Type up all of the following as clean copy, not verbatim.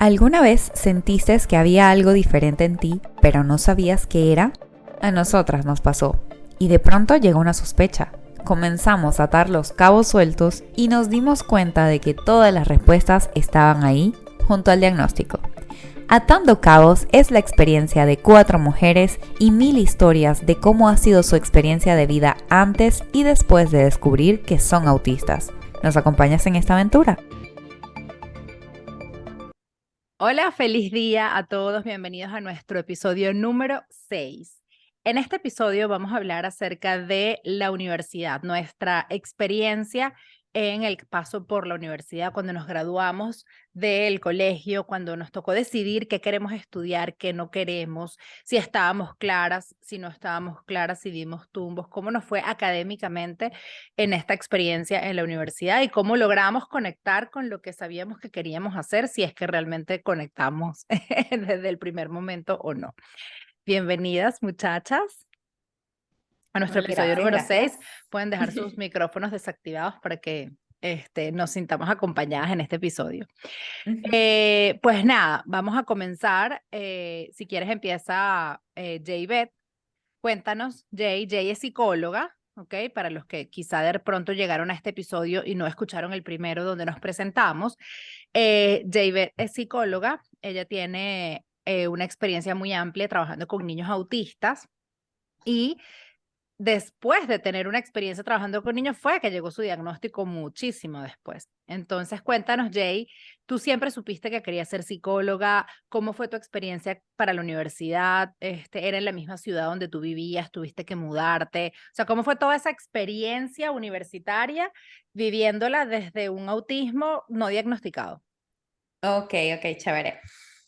¿Alguna vez sentiste que había algo diferente en ti, pero no sabías qué era? A nosotras nos pasó, y de pronto llegó una sospecha. Comenzamos a atar los cabos sueltos y nos dimos cuenta de que todas las respuestas estaban ahí, junto al diagnóstico. Atando Cabos es la experiencia de 4 mujeres y 1000 historias de cómo ha sido su experiencia de vida antes y después de descubrir que son autistas. ¿Nos acompañas en esta aventura? Hola, feliz día a todos. Bienvenidos a nuestro episodio número 6. En este episodio vamos a hablar acerca de la universidad, nuestra experiencia en el paso por la universidad, cuando nos graduamos del colegio, cuando nos tocó decidir qué queremos estudiar, qué no queremos, si estábamos claras, si no estábamos claras, si dimos tumbos, cómo nos fue académicamente en esta experiencia en la universidad y cómo logramos conectar con lo que sabíamos que queríamos hacer, si es que realmente conectamos desde el primer momento o no. Bienvenidas, muchachas, a nuestro episodio Gracias, número 6. gracias. Pueden dejar sus micrófonos desactivados para que nos sintamos acompañadas en este episodio. Pues nada, vamos a comenzar. Si quieres empieza Jay Beth. Cuéntanos, Jay. Jay es psicóloga, ¿ok? Para los que quizá de pronto llegaron a este episodio y no escucharon el primero donde nos presentamos. Jay Beth es psicóloga. Ella tiene una experiencia muy amplia trabajando con niños autistas y después de tener una experiencia trabajando con niños fue que llegó su diagnóstico muchísimo después. Entonces, cuéntanos, Jay, tú siempre supiste que querías ser psicóloga. ¿Cómo fue tu experiencia para la universidad? ¿Era en la misma ciudad donde tú vivías? ¿Tuviste que mudarte? O sea, ¿cómo fue toda esa experiencia universitaria viviéndola desde un autismo no diagnosticado? Ok, chévere.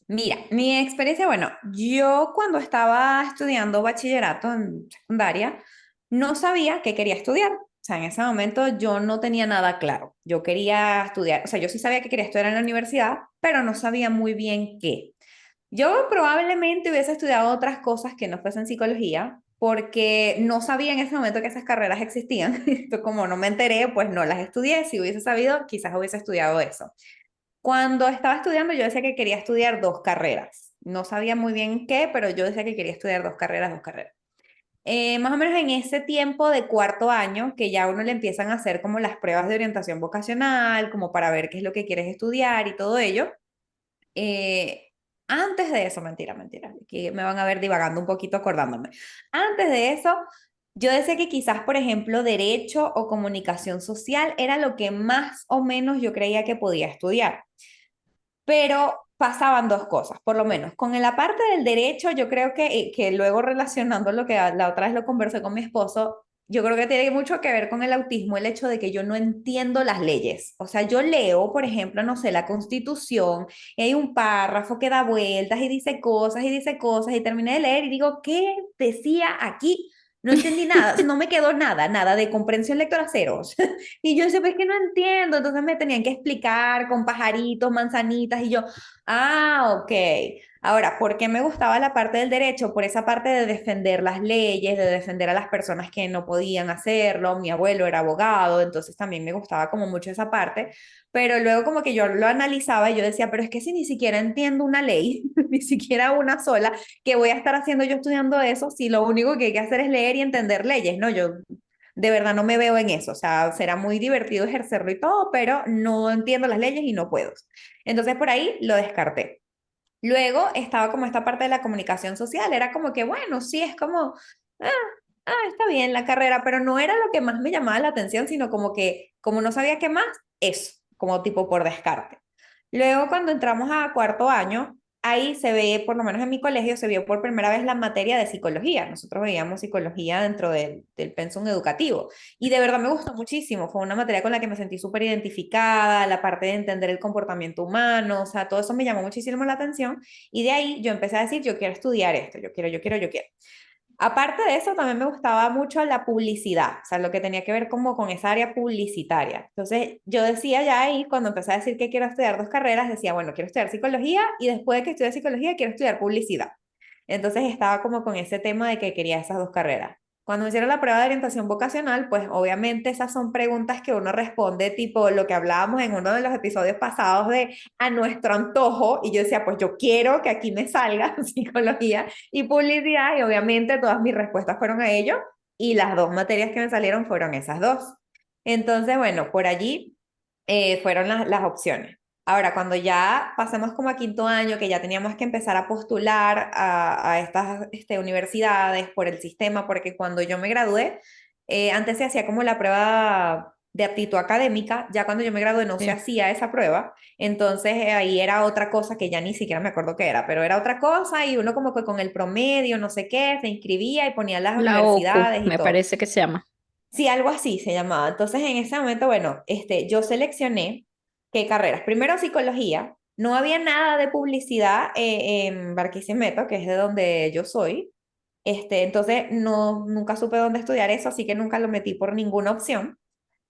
Mira, mi experiencia, bueno, yo cuando estaba estudiando bachillerato en secundaria, no sabía qué quería estudiar. O sea, en ese momento yo no tenía nada claro. Yo quería estudiar, o sea, yo sí sabía que quería estudiar en la universidad, pero no sabía muy bien qué. Yo probablemente hubiese estudiado otras cosas que no fuesen psicología, porque no sabía en ese momento que esas carreras existían. Esto como no me enteré, pues no las estudié. Si hubiese sabido, quizás hubiese estudiado eso. Cuando estaba estudiando, yo decía que quería estudiar 2 carreras. No sabía muy bien qué, pero yo decía que quería estudiar 2 carreras, 2 carreras. Más o menos en ese tiempo de cuarto año, que ya a uno le empiezan a hacer como las pruebas de orientación vocacional, como para ver qué es lo que quieres estudiar y todo ello. eh, Antes de eso, mentira, que me van a ver divagando un poquito acordándome. Antes de eso, yo decía que quizás, por ejemplo, derecho o comunicación social era lo que más o menos yo creía que podía estudiar. Pero pasaban 2 cosas, por lo menos. Con la parte del derecho, yo creo que luego relacionando lo que la otra vez lo conversé con mi esposo, yo creo que tiene mucho que ver con el autismo, el hecho de que yo no entiendo las leyes. O sea, yo leo, por ejemplo, no sé, la Constitución, y hay un párrafo que da vueltas y dice cosas, y terminé de leer y digo, ¿qué decía aquí? No entendí nada, no me quedó nada, nada de comprensión lectora ceros. Y yo decía, pues que no entiendo. Entonces me tenían que explicar con pajaritos, manzanitas, y yo, ok. Ahora, ¿por qué me gustaba la parte del derecho? Por esa parte de defender las leyes, de defender a las personas que no podían hacerlo. Mi abuelo era abogado, entonces también me gustaba como mucho esa parte. Pero luego como que yo lo analizaba y yo decía, pero es que si ni siquiera entiendo una ley, ni siquiera una sola, ¿qué voy a estar haciendo yo estudiando eso si lo único que hay que hacer es leer y entender leyes? No, yo de verdad no me veo en eso. O sea, será muy divertido ejercerlo y todo, pero no entiendo las leyes y no puedo. Entonces por ahí lo descarté. Luego estaba como esta parte de la comunicación social. Era como que, bueno, sí, es como, ah, está bien la carrera, pero no era lo que más me llamaba la atención, sino como que, como no sabía qué más, eso, como tipo por descarte. Luego, cuando entramos a cuarto año, ahí se ve, por lo menos en mi colegio, se vio por primera vez la materia de psicología. Nosotros veíamos psicología dentro del pensum educativo. Y de verdad me gustó muchísimo. Fue una materia con la que me sentí súper identificada, la parte de entender el comportamiento humano, o sea, todo eso me llamó muchísimo la atención. Y de ahí yo empecé a decir, yo quiero estudiar esto, yo quiero. Aparte de eso, también me gustaba mucho la publicidad, o sea, lo que tenía que ver como con esa área publicitaria. Entonces, yo decía ya ahí, cuando empecé a decir que quiero estudiar 2 carreras, decía, bueno, quiero estudiar psicología y después de que estudie psicología, quiero estudiar publicidad. Entonces, estaba como con ese tema de que quería esas 2 carreras. Cuando me hicieron la prueba de orientación vocacional, pues obviamente esas son preguntas que uno responde, tipo lo que hablábamos en uno de los episodios pasados de a nuestro antojo, y yo decía, pues yo quiero que aquí me salga psicología y publicidad, y obviamente todas mis respuestas fueron a ello, y las dos materias que me salieron fueron esas dos. Entonces, bueno, por allí fueron las opciones. Ahora, cuando ya pasamos como a quinto año, que ya teníamos que empezar a postular a estas universidades por el sistema, porque cuando yo me gradué, antes se hacía como la prueba de aptitud académica, ya cuando yo me gradué no se Sí. hacía esa prueba, entonces ahí era otra cosa que ya ni siquiera me acuerdo qué era, pero era otra cosa y uno como que con el promedio, no sé qué, se inscribía y ponía las La OCU, universidades y me todo. parece que se llama. Sí, algo así se llamaba. Entonces, en ese momento, bueno, yo seleccioné qué carreras. Primero, psicología. No había nada de publicidad en Barquisimeto, que es de donde yo soy. Entonces, no, nunca supe dónde estudiar eso, así que nunca lo metí por ninguna opción.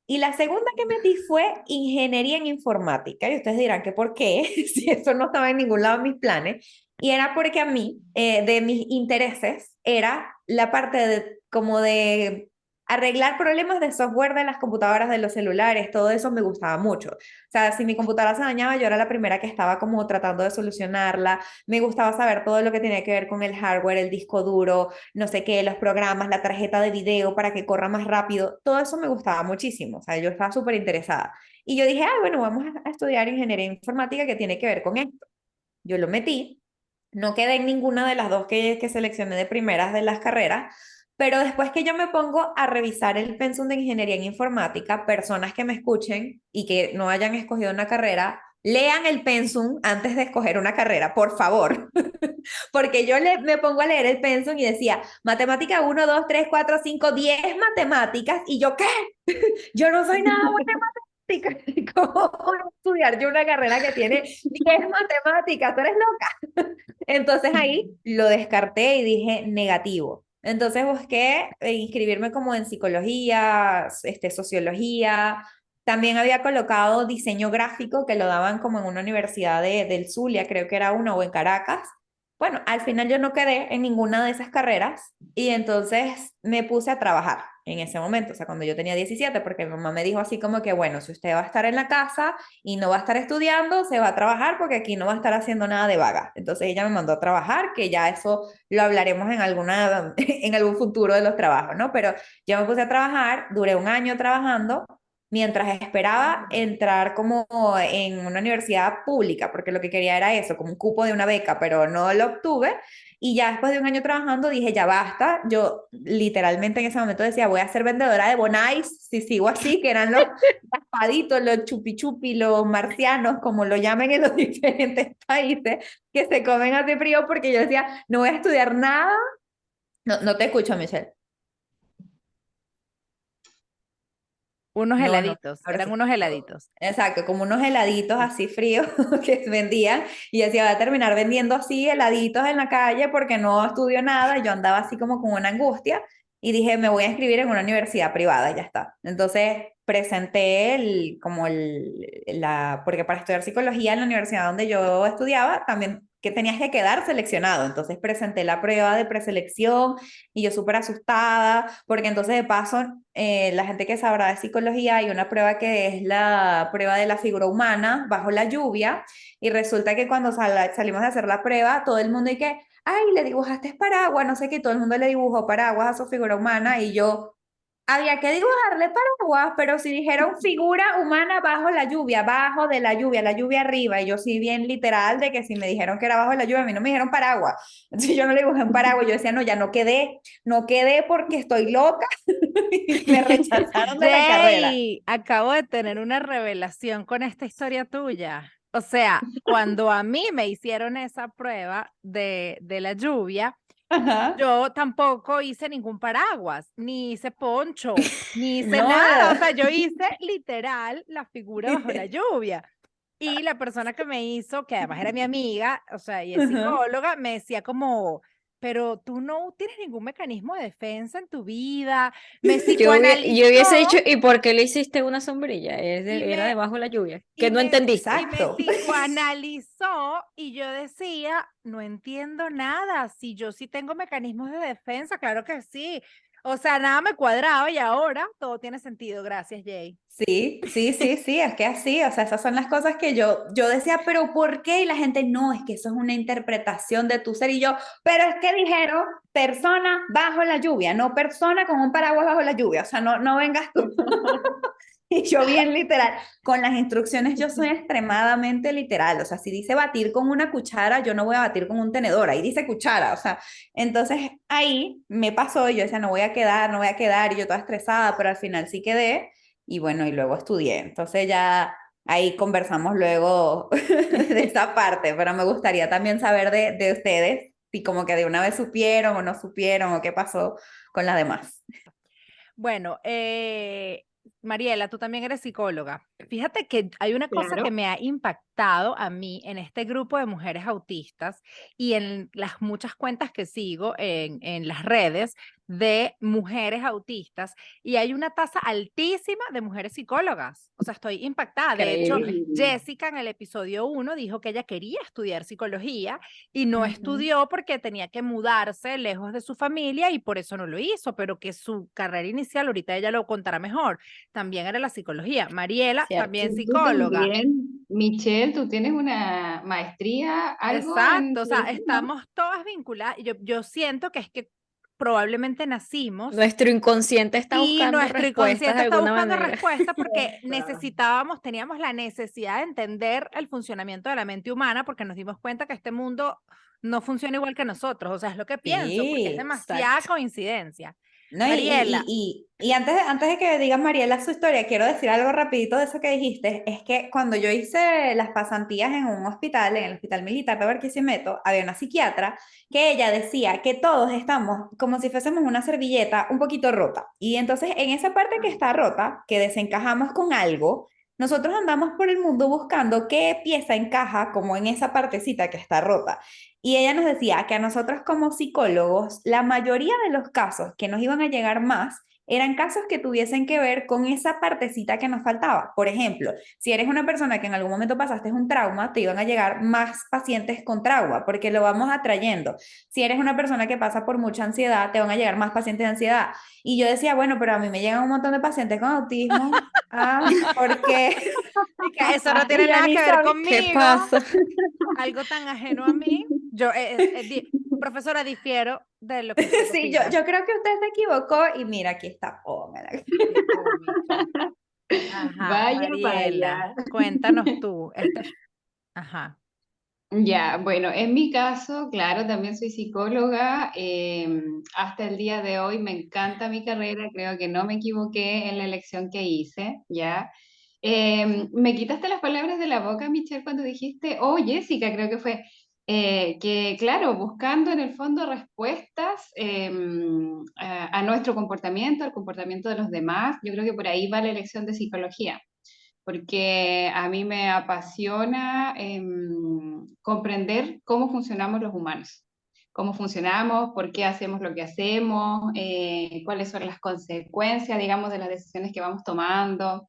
Y la segunda que metí fue ingeniería en informática. Y ustedes dirán que por qué, si eso no estaba en ningún lado de mis planes. Y era porque a mí, de mis intereses, era la parte de como de arreglar problemas de software de las computadoras, de los celulares, todo eso me gustaba mucho. O sea, si mi computadora se dañaba, yo era la primera que estaba como tratando de solucionarla. Me gustaba saber todo lo que tenía que ver con el hardware, el disco duro, no sé qué, los programas, la tarjeta de video para que corra más rápido, todo eso me gustaba muchísimo, o sea, yo estaba súper interesada. Y yo dije, ah, bueno, vamos a estudiar ingeniería informática que tiene que ver con esto. Yo lo metí, no quedé en ninguna de las dos que seleccioné de primeras de las carreras, pero después que yo me pongo a revisar el pensum de ingeniería en informática, personas que me escuchen y que no hayan escogido una carrera, lean el pensum antes de escoger una carrera, por favor. Porque yo me pongo a leer el pensum y decía, matemática 1, 2, 3, 4, 5, 10 matemáticas, y yo, ¿qué? Yo no soy nada buena en matemáticas. ¿Cómo voy a estudiar yo una carrera que tiene 10 matemáticas? ¿Tú eres loca? Entonces ahí lo descarté y dije negativo. Entonces busqué inscribirme como en psicología, sociología. También había colocado diseño gráfico que lo daban como en una universidad del Zulia, creo que era una, o en Caracas. Bueno, al final yo no quedé en ninguna de esas carreras y entonces me puse a trabajar en ese momento, o sea, cuando yo tenía 17, porque mi mamá me dijo así como que, bueno, si usted va a estar en la casa y no va a estar estudiando, se va a trabajar porque aquí no va a estar haciendo nada de vaga. Entonces ella me mandó a trabajar, que ya eso lo hablaremos en en algún futuro de los trabajos, ¿no? Pero yo me puse a trabajar, duré un año trabajando mientras esperaba entrar como en una universidad pública, porque lo que quería era eso, como un cupo de una beca, pero no lo obtuve. Y ya después de un año trabajando dije, ya basta. Yo literalmente en ese momento decía, voy a ser vendedora de Bonais, si sigo así, que eran los raspaditos, los chupi chupi, los marcianos, como lo llamen en los diferentes países, que se comen así frío, porque yo decía, no voy a estudiar nada. No, no te escucho, Michelle. Unos No, no, heladitos, ahora eran sí. unos heladitos. Exacto, como unos heladitos así fríos que vendían y decía, voy a terminar vendiendo así heladitos en la calle porque no estudio nada. Yo andaba así como con una angustia y dije, me voy a inscribir en una universidad privada y ya está. Entonces presenté porque para estudiar psicología en la universidad donde yo estudiaba, también que tenías que quedar seleccionado. Entonces presenté la prueba de preselección y yo súper asustada, porque entonces de paso, la gente que sabrá de psicología, hay una prueba que es la prueba de la figura humana bajo la lluvia, y resulta que cuando salimos de hacer la prueba, todo el mundo y que, ay, le dibujaste paraguas, no sé qué, todo el mundo le dibujó paraguas a su figura humana, y yo, había que dibujarle paraguas, pero si dijeron figura humana bajo la lluvia, bajo de la lluvia arriba, y yo sí bien literal de que si me dijeron que era bajo la lluvia, a mí no me dijeron paraguas. Entonces yo no le dibujé un paraguas, yo decía, no, ya no quedé porque estoy loca y me rechazaron de la carrera. Jay, acabo de tener una revelación con esta historia tuya. O sea, cuando a mí me hicieron esa prueba de la lluvia, Ajá. yo tampoco hice ningún paraguas, ni hice poncho, ni hice nada. O Nada. sea, yo hice literal la figura bajo la lluvia. Y la persona que me hizo, que además era mi amiga, o sea, y es Ajá. psicóloga, me decía como, pero tú no tienes ningún mecanismo de defensa en tu vida. Me Yo hubiese dicho, psicoanalizó ¿y por qué le hiciste una sombrilla? y Era me, debajo de la lluvia. y Que no me, entendiste. y me Exacto. psicoanalizó y yo decía, no entiendo nada. Si yo sí tengo mecanismos de defensa, claro que sí. O sea, nada me cuadraba y ahora todo tiene sentido. Gracias, Jay. Sí, sí, sí, sí, es que así, o sea, esas son las cosas que yo decía, pero ¿por qué? Y la gente, no, es que eso es una interpretación de tu ser, y yo, pero es que dijeron persona bajo la lluvia, no persona con un paraguas bajo la lluvia, o sea, no, no vengas tú. Y yo bien literal, con las instrucciones yo soy extremadamente literal, o sea, si dice batir con una cuchara, yo no voy a batir con un tenedor, ahí dice cuchara, o sea, entonces ahí me pasó y yo decía, no voy a quedar, no voy a quedar, y yo toda estresada, pero al final sí quedé, y bueno, y luego estudié, entonces ya ahí conversamos luego de esa parte, pero me gustaría también saber de ustedes, si como que de una vez supieron o no supieron, o qué pasó con las demás. Bueno, Mariela, tú también eres psicóloga. Fíjate que hay una cosa que Claro. me ha impactado a mí en este grupo de mujeres autistas y en las muchas cuentas que sigo en las redes de mujeres autistas, y hay una tasa altísima de mujeres psicólogas. O sea, estoy impactada. De hecho, Increíble. Jessica en el episodio 1 dijo que ella quería estudiar psicología y no Ujú. estudió porque tenía que mudarse lejos de su familia y por eso no lo hizo, pero que su carrera inicial, ahorita ella lo contará mejor, también era la psicología. Mariela, Cierto. también Y tú psicóloga. también, Michelle, tú tienes una maestría, algo en Exacto, o sea, psicología, ¿no? estamos todas vinculadas. Yo siento que es que probablemente nacimos Nuestro inconsciente está y buscando nuestro respuestas inconsciente de está alguna buscando manera. respuestas porque Eso. teníamos la necesidad de entender el funcionamiento de la mente humana porque nos dimos cuenta que este mundo no funciona igual que nosotros. O sea, es lo que pienso, porque es Sí, demasiada Exacto. coincidencia. no, Mariela, y antes de que digas Mariela su historia, quiero decir algo rapidito de eso que dijiste, es que cuando yo hice las pasantías en un hospital, en el Hospital Militar de Barquisimeto, había una psiquiatra que ella decía que todos estamos como si fuésemos una servilleta un poquito rota, y entonces en esa parte que está rota, que desencajamos con algo, nosotros andamos por el mundo buscando qué pieza encaja como en esa partecita que está rota. Y ella nos decía que a nosotros como psicólogos, la mayoría de los casos que nos iban a llegar más eran casos que tuviesen que ver con esa partecita que nos faltaba. Por ejemplo, si eres una persona que en algún momento pasaste un trauma, te iban a llegar más pacientes con trauma, porque lo vamos atrayendo. Si eres una persona que pasa por mucha ansiedad, te van a llegar más pacientes de ansiedad. Y yo decía, bueno, pero a mí me llegan un montón de pacientes con autismo. Ah, porque y que eso no y tiene yo nada ni que ver sabía. ¿Qué conmigo, pasa? algo tan ajeno a mí. Yo, profesora, difiero de lo que usted Sí, opina. yo creo que usted se equivocó y mira, aquí está. Póngala. Qué cómico. Ajá, Vaya, Mariela, vaya. cuéntanos tú. Ajá. Ya, bueno, en mi caso, claro, también soy psicóloga. Hasta el día de hoy me encanta mi carrera, creo que no me equivoqué en la elección que hice, ¿ya? Me quitaste las palabras de la boca, Michelle, cuando dijiste, oh, Jessica, creo que fue, que claro, buscando en el fondo respuestas a nuestro comportamiento, al comportamiento de los demás, yo creo que por ahí va la elección de psicología porque a mí me apasiona comprender cómo funcionamos los humanos, cómo funcionamos, por qué hacemos lo que hacemos, cuáles son las consecuencias, digamos, de las decisiones que vamos tomando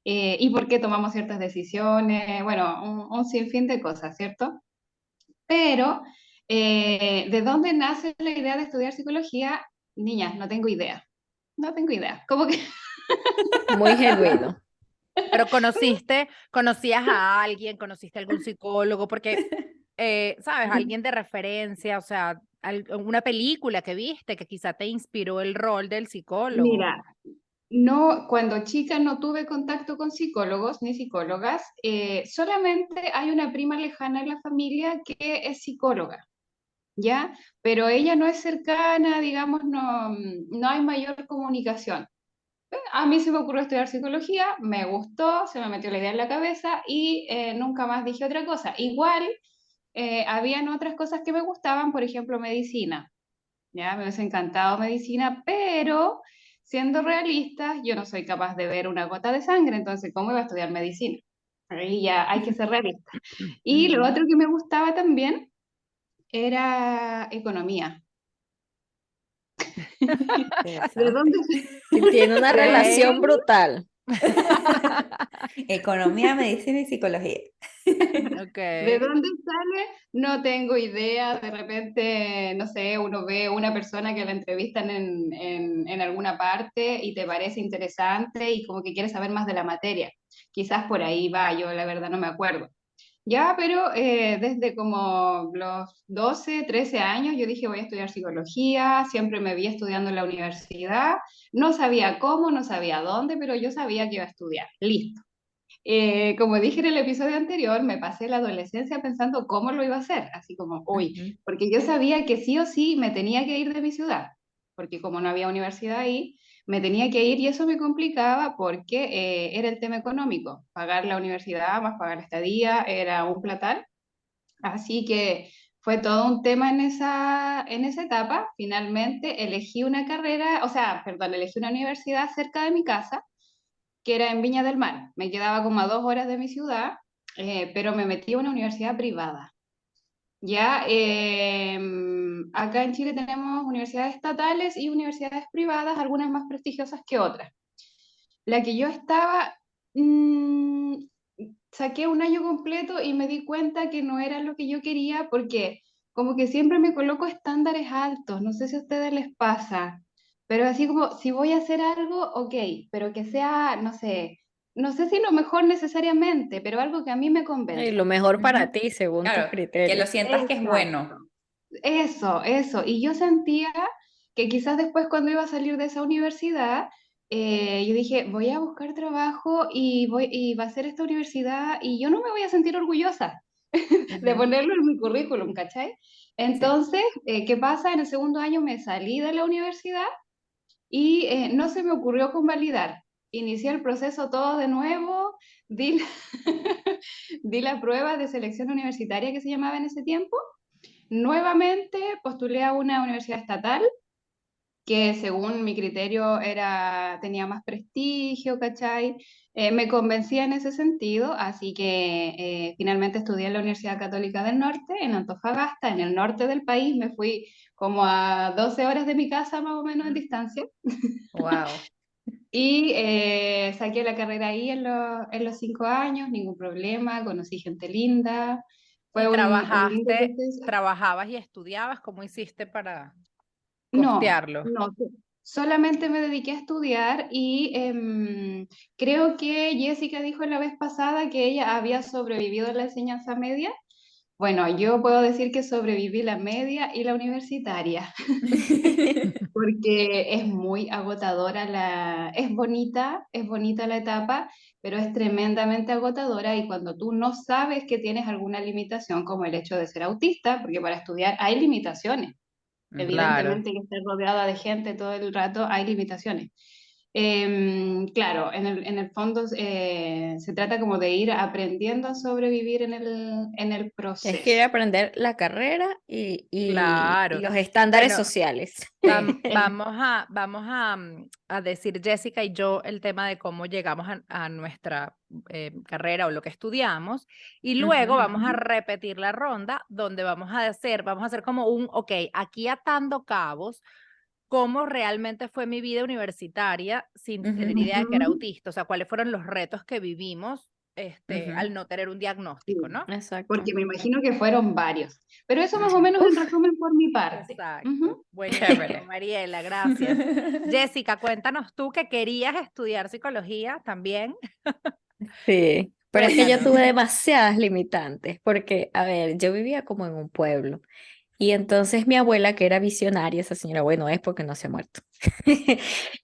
y por qué tomamos ciertas decisiones, bueno, un sinfín de cosas, ¿cierto? Pero, ¿de dónde nace la idea de estudiar psicología? Niñas, no tengo idea, no tengo idea. ¿Cómo que? Muy genuino. Pero conocías a alguien, conociste a algún psicólogo, porque, ¿sabes? Alguien de referencia, o sea, una película que viste que quizá te inspiró el rol del psicólogo. Mira, no, cuando chica no tuve contacto con psicólogos ni psicólogas, solamente hay una prima lejana en la familia que es psicóloga, ¿ya? Pero ella no es cercana, digamos, no, no hay mayor comunicación. A mí se me ocurrió estudiar psicología, me gustó, se me metió la idea en la cabeza y nunca más dije otra cosa. Igual, habían otras cosas que me gustaban, por ejemplo, medicina. Ya, me hubiese encantado medicina, pero siendo realistas, yo no soy capaz de ver una gota de sangre, entonces, ¿cómo iba a estudiar medicina? Ahí ya hay que ser realista. Y lo Ujú. otro que me gustaba también era economía. ¿De Interesante. dónde? Y tiene una ¿De dónde relación Ok. sale? brutal. Economía, medicina y psicología. Ok. ¿De dónde sale? No tengo idea. De repente, no sé, uno ve una persona que la entrevistan en alguna parte y te parece interesante y como que quieres saber más de la materia. Quizás por ahí va, yo la verdad no me acuerdo. Ya, pero desde como los 12, 13 años yo dije voy a estudiar psicología, siempre me vi estudiando en la universidad, no sabía cómo, no sabía dónde, pero yo sabía que iba a estudiar. Listo. Como dije en el episodio anterior, me pasé la adolescencia pensando cómo lo iba a hacer, así como, uy, Ujú. porque yo sabía que sí o sí me tenía que ir de mi ciudad, porque como no había universidad ahí, me tenía que ir y eso me complicaba porque era el tema económico, pagar la universidad más pagar la estadía era un platal, así que fue todo un tema en esa etapa. Finalmente elegí una carrera, o sea, perdón, elegí una universidad cerca de mi casa que era en Viña del Mar. Me quedaba como a 2 horas de mi ciudad, pero me metí a una universidad privada. Ya, acá en Chile tenemos universidades estatales y universidades privadas, algunas más prestigiosas que otras. La que yo estaba, mm, saqué un año completo y me di cuenta que no era lo que yo quería porque como que siempre me coloco estándares altos, no sé si a ustedes les pasa, pero así como si voy a hacer algo, ok, pero que sea, no sé, no sé si lo mejor necesariamente, pero algo que a mí me Y convenza. lo mejor para Ujú. ti, según tus Claro, que lo criterios. sientas que es Exacto. bueno. Eso. Y yo sentía que quizás después cuando iba a salir de esa universidad, yo dije, voy a buscar trabajo y va a ser esta universidad y yo no me voy a sentir orgullosa de Ujú. ponerlo en mi currículum, ¿cachai? Sí. Entonces, ¿qué pasa? En el segundo año me salí de la universidad y no se me ocurrió convalidar. Inicié el proceso todo de nuevo, di, di la prueba de selección universitaria que se llamaba en ese tiempo. Nuevamente postulé a una universidad estatal que según mi criterio tenía más prestigio, ¿cachai? Me convencía en ese sentido, así que finalmente estudié en la Universidad Católica del Norte, en Antofagasta, en el norte del país. Me fui como a 12 horas de mi casa más o menos en distancia Wow. y saqué la carrera ahí en los 5 años, ningún problema, conocí gente linda, ¿Y fue un lindo proceso. trabajabas y estudiabas? ¿Cómo hiciste para No, costearlo? no, solamente me dediqué a estudiar y creo que Jessica dijo la vez pasada que ella había sobrevivido a la enseñanza media. Bueno, yo puedo decir que sobreviví la media y la universitaria, porque es muy agotadora es bonita la etapa, pero es tremendamente agotadora y cuando tú no sabes que tienes alguna limitación, como el hecho de ser autista, porque para estudiar hay limitaciones. Ujú. Claro. Evidentemente que estar rodeada de gente todo el rato hay limitaciones. Claro, en el fondo se trata como de ir aprendiendo a sobrevivir en el Tienes que ir proceso. a aprender la carrera y Claro. los estándares Bueno, sociales. Sí. vamos a decir Jessica y yo el tema de cómo llegamos a nuestra carrera o lo que estudiamos y luego Ujú. vamos a repetir la ronda donde vamos a hacer como ok, aquí atando cabos, cómo realmente fue mi vida universitaria sin tener Ujú. idea de que era Ujú, autista, o sea, cuáles fueron los retos que vivimos Ujú. al no tener un diagnóstico, sí, ¿no? Exacto. porque me imagino que fueron varios. Pero eso más o Ujú. menos en Uf, resumen por mi parte. Exacto, Ujú. buenísimo, Chévere. Mariela, gracias. Jessica, cuéntanos tú que querías estudiar psicología también. sí. Pero es que yo Cuéntanos. tuve demasiadas limitantes, porque, a ver, yo vivía como en un pueblo. Y entonces mi abuela, que era visionaria, esa señora, bueno, es porque no se ha muerto.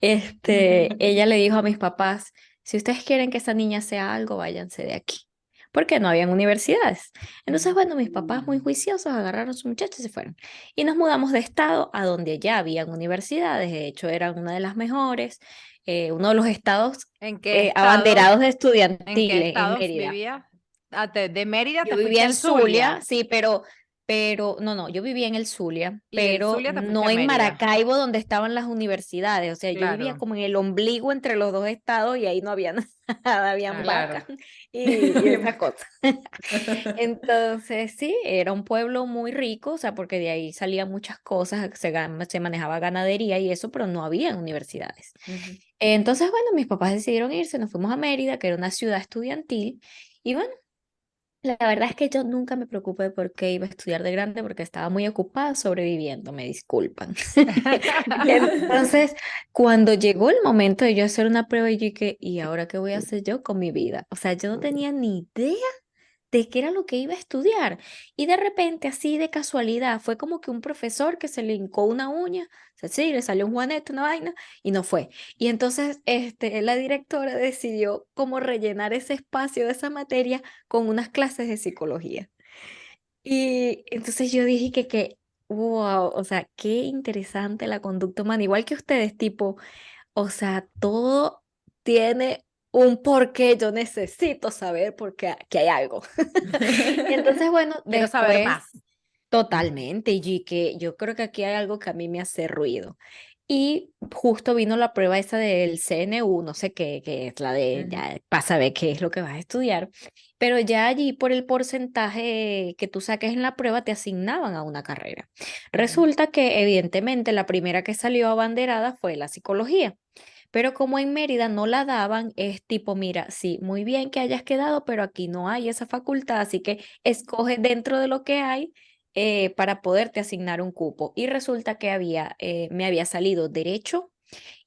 Ella le dijo a mis papás, si ustedes quieren que esa niña sea algo, váyanse de aquí. Porque no habían universidades. Entonces, bueno, mis papás muy juiciosos agarraron a su muchacho y se fueron. Y nos mudamos de estado a donde ya habían universidades. De hecho, eran una de las mejores, uno de los estados abanderados de en qué estudiantiles en estados Mérida. vivías? Ah, de Mérida Yo te vivía fuiste en al Zulia, Zulia. sí, pero no, yo vivía en el Zulia, Y del pero Zulia te fuiste no a en Mérida. Maracaibo donde estaban las universidades, o sea, yo vivía Claro, como en el ombligo entre los dos estados y ahí no había nada, habían claro. vacas Claro. y esas cosas. Entonces, sí, era un pueblo muy rico, o sea, porque de ahí salían muchas cosas, se manejaba ganadería y eso, pero no había universidades. Ujú. Entonces, bueno, mis papás decidieron irse, nos fuimos a Mérida, que era una ciudad estudiantil, y bueno, la verdad es que yo nunca me preocupé por qué iba a estudiar de grande porque estaba muy ocupada sobreviviendo, me disculpan. Entonces, cuando llegó el momento de yo hacer una prueba, yo dije, ¿y ahora qué voy a hacer yo con mi vida? O sea, yo no tenía ni idea de qué era lo que iba a estudiar. Y de repente, así de casualidad, fue como que un profesor que se le hincó una uña, o sea, sí, le salió un juanete, una vaina, y no fue. Y entonces, la directora decidió como rellenar ese espacio de esa materia con unas clases de psicología. Y entonces yo dije wow, o sea, qué interesante la conducta humana, igual que ustedes, tipo, o sea, todo tiene un porqué, yo necesito saber porque que hay algo. Y entonces, bueno, Quiero saber después, más. totalmente, y que yo creo que aquí hay algo que a mí me hace ruido. Y justo vino la prueba esa del CNU, no sé qué, que es la de, Ujú. ya, para saber qué es lo que vas a estudiar, pero ya allí por el porcentaje que tú saques en la prueba te asignaban a una carrera. Ujú. Resulta que evidentemente la primera que salió abanderada fue la psicología. Pero como en Mérida no la daban, es tipo, mira, sí, muy bien que hayas quedado, pero aquí no hay esa facultad, así que escoge dentro de lo que hay para poderte asignar un cupo. Y resulta que me había salido derecho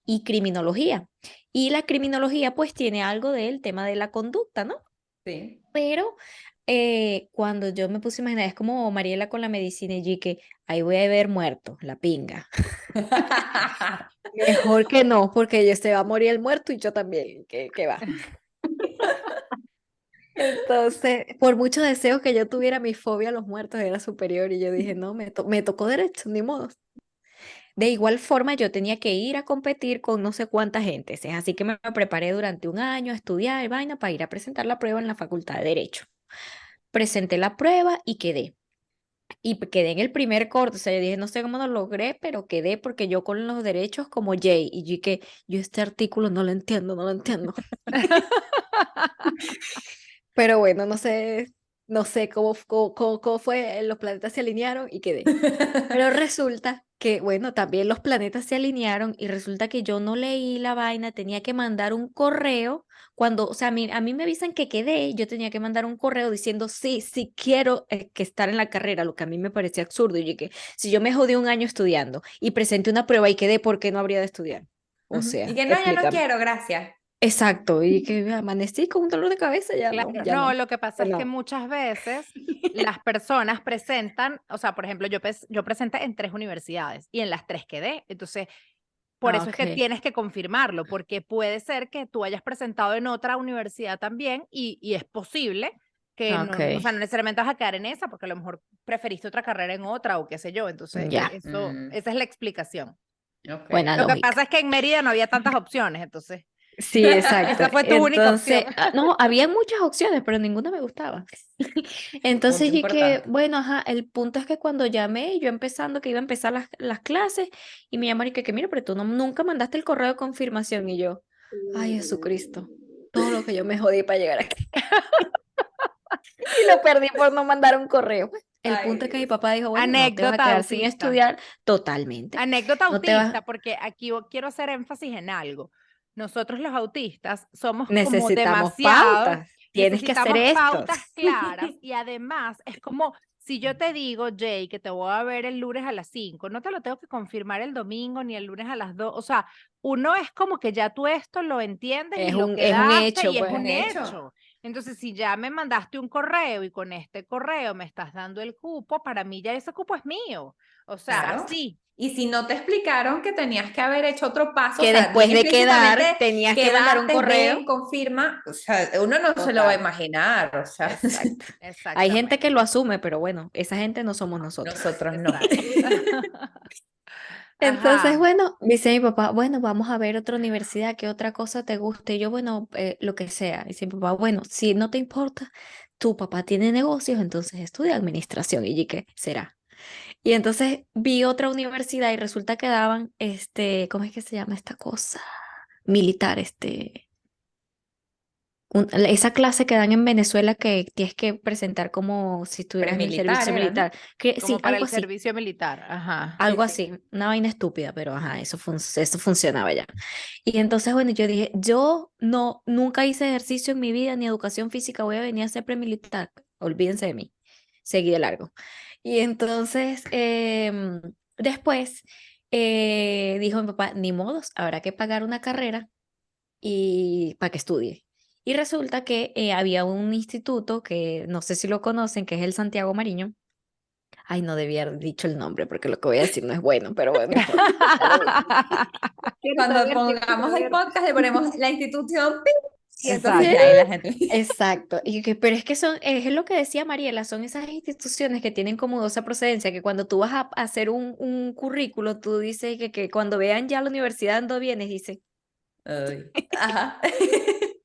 y criminología. Y la criminología pues tiene algo del tema de la conducta, ¿no? Sí. Pero cuando yo me puse a imaginar, es como Mariela con la medicina y que ahí voy a ver muerto, la pinga. Mejor que no, porque ya se va a morir el muerto y yo también, que va. Entonces, por muchos deseos que yo tuviera, mi fobia a los muertos era superior y yo dije, no, me tocó derecho, ni modo. De igual forma, yo tenía que ir a competir con no sé cuánta gente, ¿sí? Así que me preparé durante un año a estudiar vaina para ir a presentar la prueba en la Facultad de Derecho. Presenté la prueba y quedé. Y quedé en el primer corte, o sea, yo dije, no sé cómo lo logré, pero quedé porque yo con los derechos como Jay, y yo que yo este artículo no lo entiendo, no lo entiendo. Pero bueno, no sé cómo fue, los planetas se alinearon y quedé. Pero resulta que, bueno, también los planetas se alinearon y resulta que yo no leí la vaina, tenía que mandar un correo cuando, o sea, a mí me avisan que quedé, yo tenía que mandar un correo diciendo, sí, sí quiero que estar en la carrera, lo que a mí me parecía absurdo. Y yo que si yo me jodí un año estudiando y presenté una prueba y quedé, ¿por qué no habría de estudiar? O Ujú. Y sea, que no, ya no explícame. quiero, gracias. Exacto, y que amanecí con un dolor de cabeza, ya Claro, no, ya no, no, lo que pasa ya es que no. muchas veces las personas presentan, o sea, por ejemplo, yo presenté en 3 universidades y en las 3 quedé. Entonces, por Ah, eso es que ok. tienes que confirmarlo, porque puede ser que tú hayas presentado en otra universidad también y es posible que Ah, no, o ok, sea, no necesariamente vas a quedar en esa, porque a lo mejor preferiste otra carrera en otra o qué sé yo. Entonces, ya, Mm, esa es la explicación. ok. buena Lo que lógica. pasa es que en Mérida no había tantas opciones, entonces Sí, exacto. esa fue tu única opción. Entonces, no, había muchas opciones, pero ninguna me gustaba. Punto Entonces dije, importante. bueno, ajá, el punto es que cuando llamé, yo empezando que iba a empezar las clases, y me llamaron y que mira, pero tú nunca mandaste el correo de confirmación, y yo, ay, Jesucristo, todo lo que yo me jodí para llegar aquí. Y lo perdí por no mandar un correo. El Ay, punto es que mi Dios. papá dijo, bueno, no te vas a Anécdota quedar sin autista. estudiar totalmente. Anécdota No te vas, autista, porque aquí yo quiero hacer énfasis en algo. Nosotros los autistas somos como necesitamos demasiado, pautas. Tienes que hacer necesitamos esto. pautas claras y además es como si yo te digo, Jay, que te voy a ver el lunes a las 5, no te lo tengo que confirmar el domingo ni el lunes a las 2. O sea, uno es como que ya tú esto lo entiendes y lo Es un quedaste hecho, y es pues. Un un hecho. hecho. Entonces, si ya me mandaste un correo y con este correo me estás dando el cupo, para mí ya ese cupo es mío. O sea, Claro. así. Y si no te explicaron que tenías que haber hecho otro paso, o Que sea, bien después de quedar explícitamente, tenías que mandar un quedaste, ven, correo. confirma, o sea, uno no se lo va a Total, imaginar, o sea, exacto. Hay gente que Exactamente, lo asume, pero bueno, esa gente no somos nosotros. nosotros no. exacto. Entonces, Ajá. bueno, dice mi papá, bueno, vamos a ver otra universidad, ¿qué otra cosa te guste? Y yo, bueno, lo que sea. Y dice mi papá, bueno, si no te importa, tu papá tiene negocios, entonces estudia administración. Y yo, ¿qué será? Y entonces vi otra universidad y resulta que daban, ¿cómo es que se llama esta cosa? Militar, esa clase que dan en Venezuela que tienes que presentar como si estuvieras en el Premilitar servicio era, ¿no? militar. Que, sí, Como para algo el así, servicio militar. Ajá. Sí, algo sí. así, una vaina estúpida, pero ajá, eso funcionaba ya. Y entonces, bueno, yo dije, yo no, nunca hice ejercicio en mi vida, ni educación física, voy a venir a ser premilitar, olvídense de mí, seguí de largo. Y entonces, después, dijo mi papá, ni modos, habrá que pagar una carrera y para que estudie. Y resulta que había un instituto que no sé si lo conocen, que es el Santiago Mariño. Ay, no debía haber dicho el nombre porque lo que voy a decir no es bueno, pero bueno, no importa. Ya lo dije. Quiero Cuando saberte, quiero pongamos el saberte. podcast le ponemos la institución ¡ping! Y entonces Sí, ya ahí la gente. exacto. Pero es que es lo que decía Mariela, son esas instituciones que tienen como dudosa procedencia, que cuando tú vas a hacer un currículo, tú dices que cuando vean ya la universidad dando bienes, dicen, Ay. Ajá.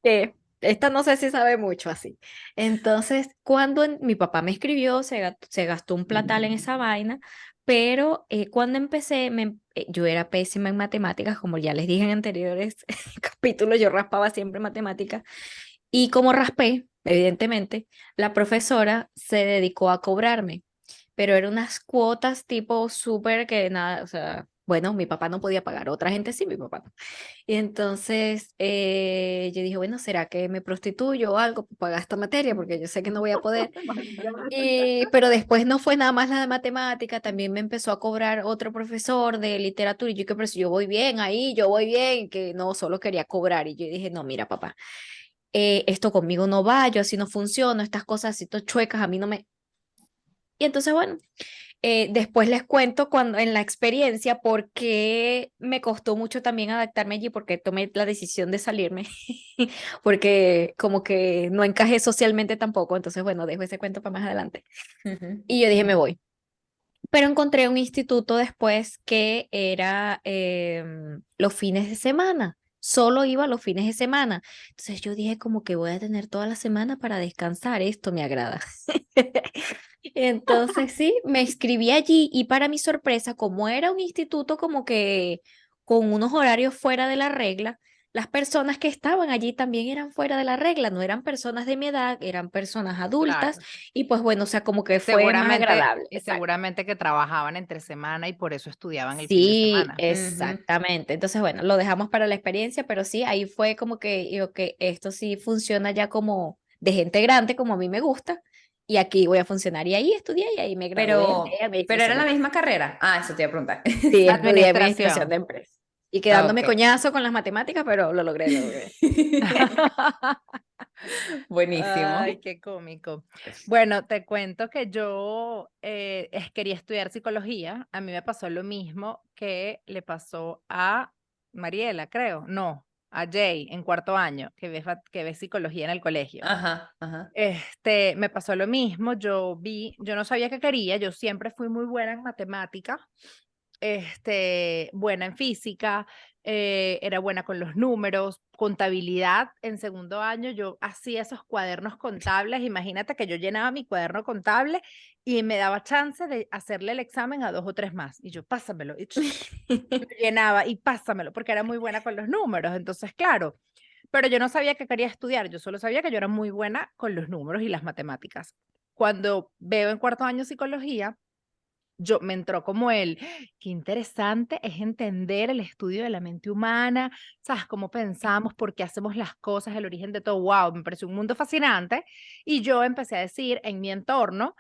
que esta no sé si sabe mucho así. Entonces, cuando mi papá me escribió, se gastó un platal en esa vaina, pero cuando empecé, yo era pésima en matemáticas, como ya les dije en anteriores capítulos, yo raspaba siempre matemáticas, y como raspé, evidentemente, la profesora se dedicó a cobrarme, pero eran unas cuotas tipo súper que nada, o sea, bueno, mi papá no podía pagar, otra gente sí, mi papá no. Y entonces yo dije, bueno, ¿será que me prostituyo o algo para pagar esta materia? Porque yo sé que no voy a poder. Oh my God. Pero después no fue nada más la de matemática, también me empezó a cobrar otro profesor de literatura. Y yo que, pero si yo voy bien ahí, yo voy bien, que no, solo quería cobrar. Y yo dije, no, mira, papá, esto conmigo no va, yo así no funciono, estas cosas así todas chuecas, a mí no me... Y entonces, bueno, después les cuento cuando en la experiencia por qué me costó mucho también adaptarme allí, porque tomé la decisión de salirme, porque como que no encajé socialmente tampoco, entonces bueno, dejo ese cuento para más adelante. Ujú. Y yo dije, me voy. Pero encontré un instituto después que era los fines de semana. Solo iba los fines de semana. Entonces yo dije como que voy a tener toda la semana para descansar. Esto me agrada. Entonces sí, me inscribí allí y para mi sorpresa, como era un instituto como que con unos horarios fuera de la regla, las personas que estaban allí también eran fuera de la regla, no eran personas de mi edad, eran personas adultas Claro. y pues bueno, o sea, como que Y fue más seguramente, agradable. y Exacto. seguramente que trabajaban entre semana y por eso estudiaban el fin de Sí, semana. Ujú. exactamente. Entonces, bueno, lo dejamos para la experiencia, pero sí, ahí fue como que yo que esto sí funciona ya como de gente grande, como a mí me gusta, y aquí voy a funcionar. Y ahí estudié y ahí me gradué de Pero era administración de la empresas. misma carrera. Ah, eso te iba a preguntar. Sí, Sí. estudié administración Administración. de empresas. Y Ah, quedándome ok. coñazo con las matemáticas, pero lo logré, lo logré. Ay, Buenísimo. qué cómico. Bueno, te cuento que yo quería estudiar psicología. A mí me pasó lo mismo que le pasó a Mariela, creo. No, a Jay en cuarto año, que ve psicología en el colegio. Ajá, ajá. Me pasó lo mismo. Yo no sabía qué quería. Yo siempre fui muy buena en matemática, buena en física, era buena con los números, contabilidad. En segundo año yo hacía esos cuadernos contables. Imagínate que yo llenaba mi cuaderno contable y me daba chance de hacerle el examen a 2 o 3 más. Y yo, pásamelo. Lo llenaba y pásamelo, porque era muy buena con los números. Entonces, claro, pero yo no sabía que quería estudiar. Yo solo sabía que yo era muy buena con los números y las matemáticas. Cuando veo en cuarto año psicología, yo me entró como qué interesante es entender el estudio de la mente humana, ¿sabes? Cómo pensamos, por qué hacemos las cosas, el origen de todo. Wow, me pareció un mundo fascinante. Y yo empecé a decir en mi entorno,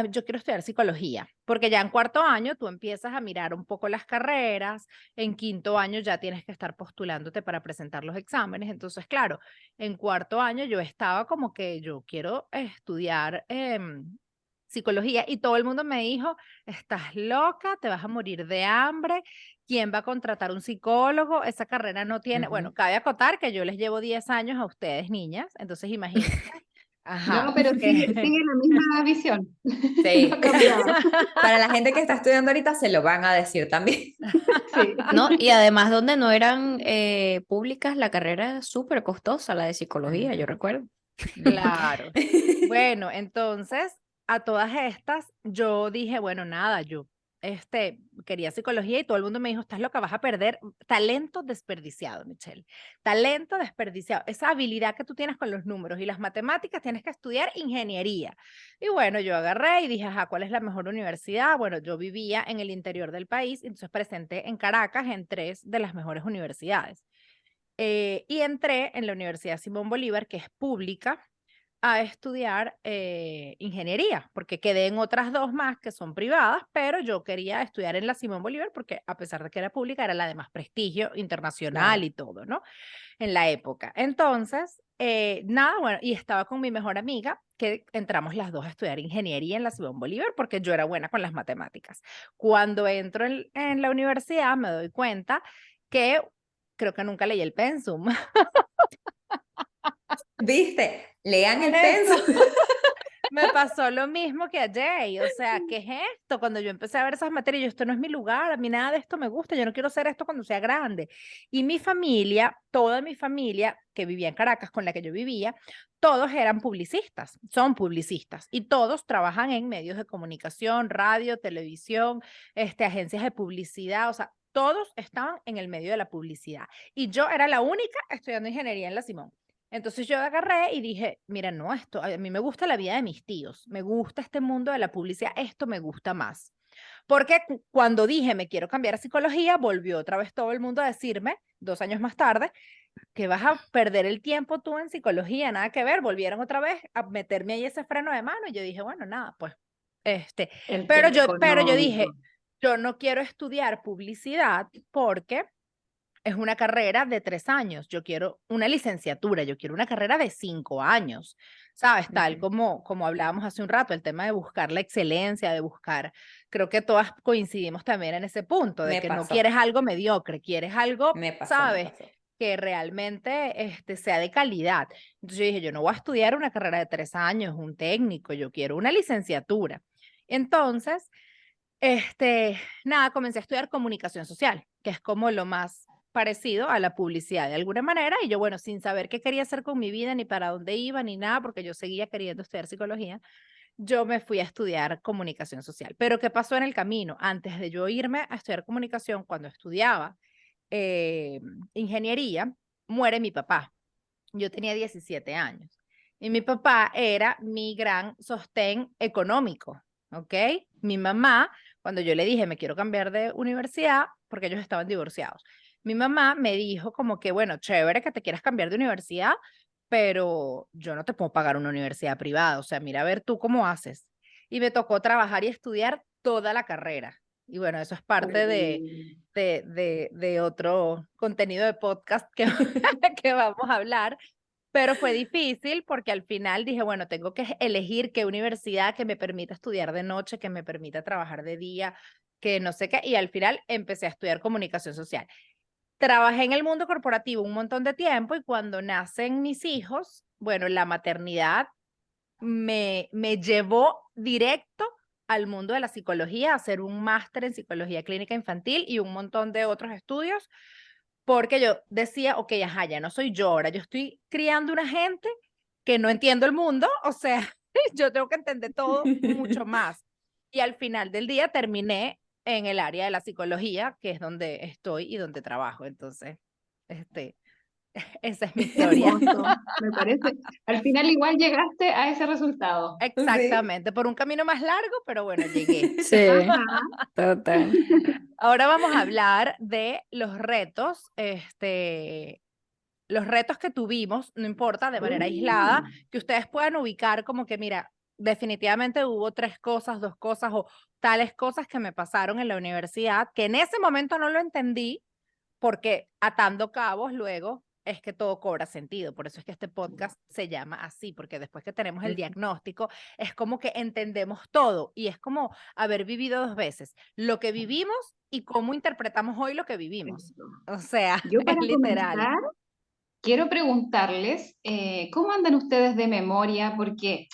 yo quiero estudiar psicología, porque ya en cuarto año tú empiezas a mirar un poco las carreras, en quinto año ya tienes que estar postulándote para presentar los exámenes. Entonces, claro, en cuarto año yo estaba como que yo quiero estudiar psicología y todo el mundo me dijo, estás loca, te vas a morir de hambre, ¿quién va a contratar un psicólogo? Esa carrera no tiene, Ujú. bueno, cabe acotar que yo les llevo 10 años a ustedes, niñas, entonces imagínense, No, ajá. pero sigue la misma visión. No Sí. ha cambiado. Para la gente que está estudiando ahorita se lo van a decir también. Sí. ¿No? Y además donde no eran públicas, la carrera era súper costosa, la de psicología, yo Ujú. recuerdo. Claro. Bueno, entonces, a todas estas, yo dije, bueno, nada, yo quería psicología y todo el mundo me dijo, estás loca, vas a perder talento desperdiciado, Michelle. Talento desperdiciado. Esa habilidad que tú tienes con los números y las matemáticas, tienes que estudiar ingeniería. Y bueno, yo agarré y dije, ajá, ¿cuál es la mejor universidad? Bueno, yo vivía en el interior del país, entonces presenté en Caracas en 3 de las mejores universidades. Y entré en la Universidad Simón Bolívar, que es pública, a estudiar ingeniería, porque quedé en otras 2 más que son privadas, pero yo quería estudiar en la Simón Bolívar porque a pesar de que era pública, era la de más prestigio internacional Claro. y todo, ¿no? En la época. Entonces, nada, bueno, y estaba con mi mejor amiga, que entramos las dos a estudiar ingeniería en la Simón Bolívar porque yo era buena con las matemáticas. Cuando entro en la universidad, me doy cuenta que creo que nunca leí el pensum. ¿Viste? Lean Por el eso. penso. Me pasó lo mismo que a Jay, o sea, ¿qué es esto? Cuando yo empecé a ver esas materias, yo, esto no es mi lugar, a mí nada de esto me gusta, yo no quiero hacer esto cuando sea grande. Y mi familia, toda mi familia que vivía en Caracas, con la que yo vivía, todos eran publicistas, son publicistas, y todos trabajan en medios de comunicación, radio, televisión, agencias de publicidad, o sea, todos estaban en el medio de la publicidad. Y yo era la única estudiando ingeniería en la Simón. Entonces yo agarré y dije, mira, no, esto, a mí me gusta la vida de mis tíos, me gusta este mundo de la publicidad, esto me gusta más. Porque cuando dije, me quiero cambiar a psicología, volvió otra vez todo el mundo a decirme, 2 años más tarde, que vas a perder el tiempo tú en psicología, nada que ver, volvieron otra vez a meterme ahí ese freno de mano y yo dije, bueno, nada, pues, El pero tema yo económico. dije, yo no quiero estudiar publicidad porque es una carrera de 3 años, yo quiero una licenciatura, yo quiero una carrera de 5 años, ¿sabes? Tal Ujú. como hablábamos hace un rato, el tema de buscar la excelencia, de buscar, creo que todas coincidimos también en ese punto, de Me que no pasó, quieres algo mediocre, quieres algo, me pasó, me ¿sabes? pasó. Que realmente sea de calidad. Entonces yo dije, yo no voy a estudiar una carrera de 3 años, un técnico, yo quiero una licenciatura. Entonces, nada, comencé a estudiar comunicación social, que es como lo más parecido a la publicidad de alguna manera, y yo, bueno, sin saber qué quería hacer con mi vida, ni para dónde iba, ni nada, porque yo seguía queriendo estudiar psicología, yo me fui a estudiar comunicación social. Pero ¿qué pasó en el camino? Antes de yo irme a estudiar comunicación, cuando estudiaba eh, ingeniería, muere mi papá. Yo tenía 17 años. Y mi papá era mi gran sostén económico, ¿ok? Mi mamá, cuando yo le dije, me quiero cambiar de universidad, porque ellos estaban divorciados, mi mamá me dijo como que, bueno, chévere que te quieras cambiar de universidad, pero yo no te puedo pagar una universidad privada, o sea, mira a ver tú cómo haces. Y me tocó trabajar y estudiar toda la carrera. Y bueno, eso es parte Uy. de otro contenido de podcast que, que vamos a hablar, pero fue difícil porque al final dije, bueno, tengo que elegir qué universidad que me permita estudiar de noche, que me permita trabajar de día, que no sé qué, y al final empecé a estudiar comunicación social. Trabajé en el mundo corporativo un montón de tiempo y cuando nacen mis hijos, bueno, la maternidad me llevó directo al mundo de la psicología, a hacer un máster en psicología clínica infantil y un montón de otros estudios porque yo decía, ok, ajá, ya no soy yo, ahora yo estoy criando una gente que no entiendo el mundo, o sea, yo tengo que entender todo mucho más. Y al final del día terminé en el área de la psicología, que es donde estoy y donde trabajo. Entonces, este, esa es mi historia. Hermoso, me parece. Al final igual llegaste a ese resultado. Sí. Exactamente, por un camino más largo, pero bueno, llegué. Sí, Ajá. total. Ahora vamos a hablar de los retos que tuvimos, no importa, de manera aislada, que ustedes puedan ubicar como que, mira, definitivamente hubo 3 cosas, 2 cosas o tales cosas que me pasaron en la universidad, que en ese momento no lo entendí, porque atando cabos luego es que todo cobra sentido. Por eso es que este podcast se llama así, porque después que tenemos el Ujú. diagnóstico, es como que entendemos todo y es como haber vivido 2 veces, lo que vivimos y cómo interpretamos hoy lo que vivimos. Eso. O sea, Yo es para literal. comenzar quiero preguntarles, ¿cómo andan ustedes de memoria? Porque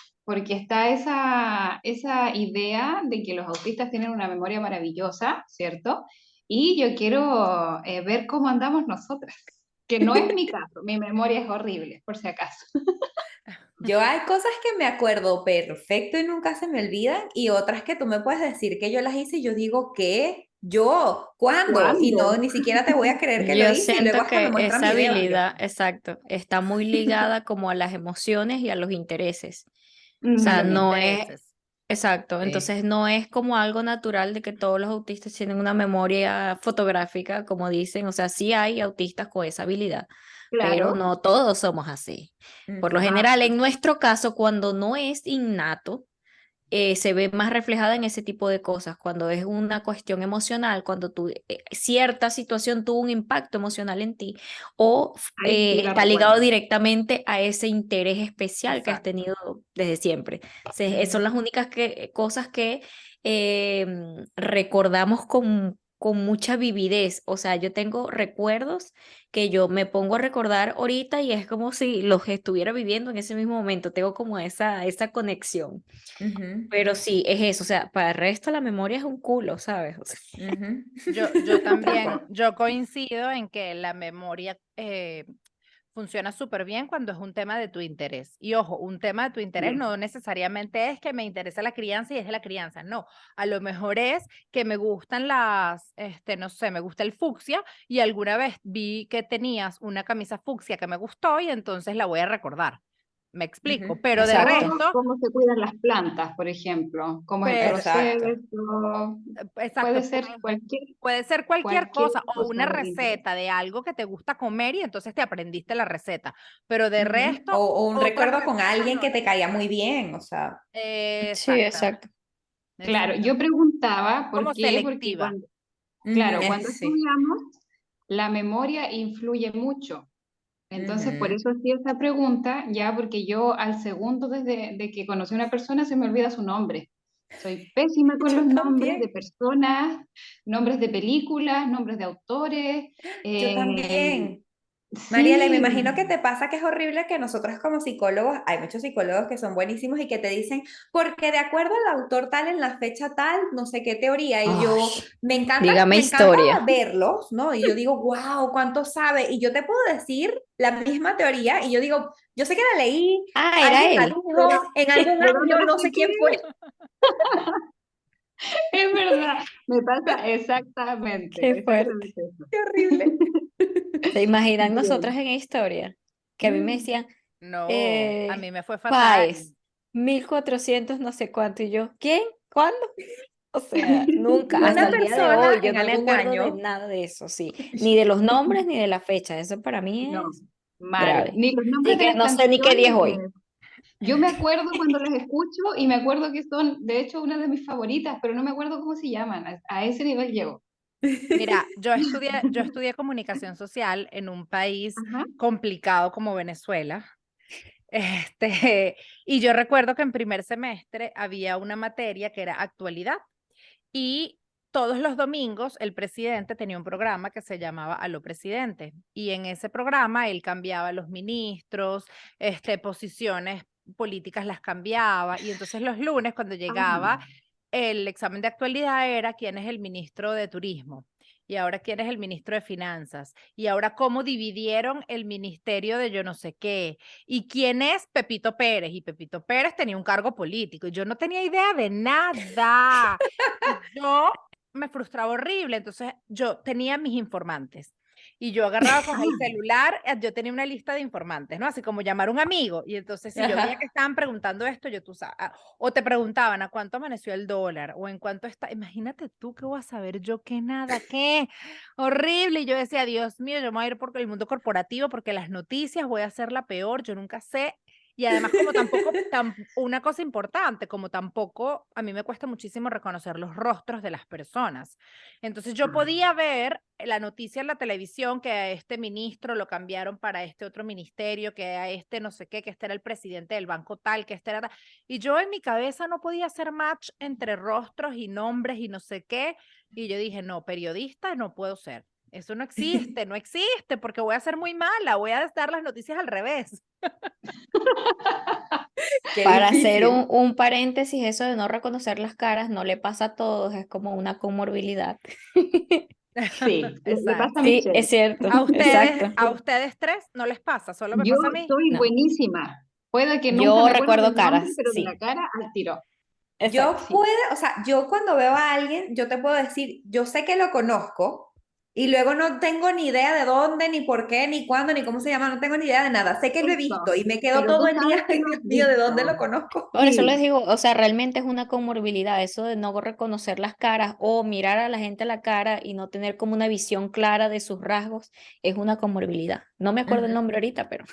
está esa idea de que los autistas tienen una memoria maravillosa, ¿cierto? Y yo quiero ver cómo andamos nosotras, que no es mi caso, mi memoria es horrible, por si acaso. Yo hay cosas que me acuerdo perfecto y nunca se me olvidan y otras que tú me puedes decir que yo las hice y yo digo, ¿qué? ¿Yo? ¿Cuándo? Y no, ¿Cuándo? ni siquiera te voy a creer que lo Yo hice y luego siento hasta me que muestran esa videos y yo. habilidad, exacto, está muy ligada como a las emociones y a los intereses. O A sea, los Ujú. no es, intereses. exacto, Sí. entonces no es como algo natural de que todos los autistas tienen una memoria fotográfica, como dicen, o sea, sí hay autistas con esa habilidad, pero Claro. no todos somos así. Por lo Ujú, Ah, general, en nuestro caso, cuando no es innato, se ve más reflejada en ese tipo de cosas, cuando es una cuestión emocional, cuando cierta situación tuvo un impacto emocional en ti o ahí sí la está ligado recuerdo. directamente a ese interés especial que has exacto. tenido desde siempre. Son Ujú, las únicas cosas que recordamos con mucha vividez. O sea, yo tengo recuerdos que yo me pongo a recordar ahorita y es como si los estuviera viviendo en ese mismo momento. Tengo como esa conexión. ujú, Pero sí, es eso, o sea, para el resto la memoria es un culo, ¿sabes? O sea, ujú. Yo Tal también, cual. yo coincido en que la memoria funciona súper bien cuando es un tema de tu interés. Y ojo, un tema de tu interés Bien. no necesariamente es que me interesa la crianza y es de la crianza, no. A lo mejor es que me gustan no sé, me gusta el fucsia y alguna vez vi que tenías una camisa fucsia que me gustó y entonces la voy a recordar. Me Ujú, explico, pero de O exacto. resto, cómo se cuidan las plantas, por ejemplo, cómo es el pero, exacto. proceso. Puede exacto, ser puede ser cualquier cualquier cosa o cosa una de interés. receta de algo que te gusta comer y entonces te aprendiste la receta, pero de Ujú. resto, O un otras recuerdo con recetas alguien no. que te caía muy bien, o sea. Sí, Exactamente, exacto. Claro, yo exactamente. preguntaba por Como qué, porque selectiva. cuando, Ujú, claro, cuando sí. estudiamos, la memoria influye mucho. Entonces, por Ujú. eso hacía esa pregunta, ya porque yo al segundo desde de que conocí a una persona se me olvida su nombre. Soy pésima con los Yo nombres de también, personas, nombres de películas, nombres de autores. yo eh, también. Mariela, y me sí, imagino que te pasa que es horrible que nosotros como psicólogos, hay muchos psicólogos que son buenísimos y que te dicen, porque de acuerdo al autor tal, en la fecha tal, no sé qué teoría, y Ay, yo, dígame me encanta historia. verlos, ¿no? Y yo digo, wow, ¿cuánto sabe? Y yo te puedo decir la misma teoría, y yo digo, yo sé que la leí, Ah, era alguien la él. dijo, pero en algún ¿de dónde año, la no sé saqué? quién fue. Es verdad, me pasa exactamente, Qué fuerte. exactamente eso. Qué horrible. ¿Se imaginan nosotras Bien. en historia? Que a mí me decían, No, a mí me fue fatal. Páez, 1400 no sé cuánto, y yo, ¿quién? ¿Cuándo? O sea, nunca, hasta Una el día de persona hoy, yo en no me algún acuerdo de año. nada de eso, sí, ni de los nombres ni de la fecha, eso para mí No, es mal. grave. Ni los nombres Así de que las no sé ni qué día es hoy. canciones. Yo me acuerdo cuando las escucho y me acuerdo que son, de hecho, una de mis favoritas, pero no me acuerdo cómo se llaman. A ese nivel llego. Mira, yo estudié comunicación social en un país Ajá. complicado como Venezuela. Y yo recuerdo que en primer semestre había una materia que era actualidad y todos los domingos el presidente tenía un programa que se llamaba Aló Presidente y en ese programa él cambiaba los ministros, posiciones políticas las cambiaba y entonces los lunes cuando llegaba Ah, el examen de actualidad era quién es el ministro de Turismo y ahora quién es el ministro de Finanzas y ahora cómo dividieron el ministerio de yo no sé qué y quién es Pepito Pérez y Pepito Pérez tenía un cargo político y yo no tenía idea de nada y yo me frustraba horrible, entonces yo tenía mis informantes y yo agarraba con el ah, celular, yo tenía una lista de informantes, ¿no? Así como llamar a un amigo y entonces si yo veía que Ajá. estaban preguntando esto, yo tú sabes, o te preguntaban a cuánto amaneció el dólar o en cuánto está. Imagínate tú qué voy a saber yo qué nada, qué horrible. Y yo decía, Dios mío, yo me voy a ir por el mundo corporativo porque las noticias voy a hacer la peor, yo nunca sé. Y además, como tampoco, una cosa importante, como tampoco a mí me cuesta muchísimo reconocer los rostros de las personas. Entonces yo ah. podía ver la noticia en la televisión que a este ministro lo cambiaron para este otro ministerio, que a este no sé qué, que este era el presidente del banco tal, que este era. Y yo en mi cabeza no podía hacer match entre rostros y nombres y no sé qué. Y yo dije, no, periodista no puedo ser. Eso no existe, no existe, porque voy a ser muy mala, voy a dar las noticias al revés. Qué Para hacer difícil. un paréntesis, eso de no reconocer las caras no le pasa a todos, es como una comorbilidad. Sí, le pasa a Exacto. Sí, Michelle. es cierto, exacto. A ustedes tres no les pasa, solo me Yo pasa a mí. soy No. buenísima. Puede que nunca Yo me acuerdo recuerdo del nombre, caras, pero de la sí, cara al tiro. Yo exacto. Sí. puedo, o sea, yo cuando veo a alguien, yo te puedo decir, yo sé que lo conozco y luego no tengo ni idea de dónde, ni por qué, ni cuándo, ni cómo se llama, no tengo ni idea de nada. Sé que lo he visto Eso. y me quedo Pero tú todo el sabes día, que ay lo Dios has mío, ¿de dónde lo visto. conozco? Por eso les Sí. digo, o sea, realmente es una comorbilidad, eso de no reconocer las caras o mirar a la gente a la cara y no tener como una visión clara de sus rasgos, es una comorbilidad. No me acuerdo el Ujú. nombre ahorita, pero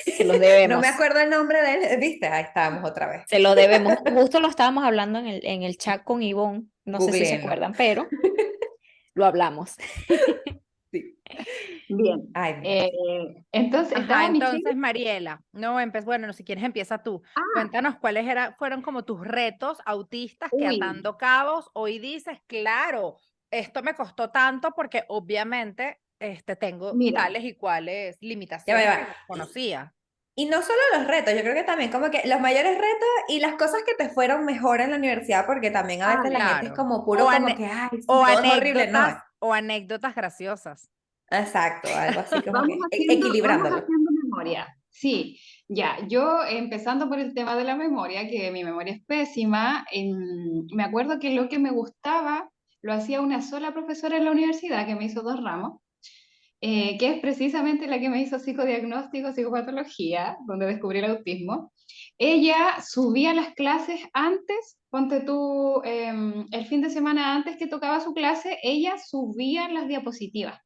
se los No me debemos. acuerdo el nombre de él, ¿viste? Ahí estábamos otra vez. Se lo debemos. Justo lo estábamos hablando en el chat con Ivonne, no sé si se Googleenlo. acuerdan, pero lo hablamos. Sí. Bien. Ay, mira. Entonces, Ajá, ¿estaba Michelle? entonces Mariela, no, bueno, no, si quieres empieza tú. Cuéntanos cuáles fueron como tus retos autistas que Uy, atando cabos hoy dices, claro, esto me costó tanto porque obviamente tengo mira, tales y cuales Ya va, ya limitaciones que va. desconocía. Y no solo los retos, yo creo que también como que los mayores retos y las cosas que te fueron mejor en la universidad, porque también a veces la gente es Claro. como O, puro, como que, ay, o sí, todo es horrible, no. anécdotas graciosas. Exacto, algo así como vamos que vamos equilibrándolo. haciendo memoria. Sí, ya, yo empezando por el tema de la memoria, que mi memoria es pésima, me acuerdo que lo que me gustaba lo hacía una sola profesora en la universidad que me hizo 2 ramos, que es precisamente la que me hizo psicodiagnóstico, psicopatología, donde descubrí el autismo. Ella subía las clases antes, ponte tú, el fin de semana antes que tocaba su clase, ella subía las diapositivas.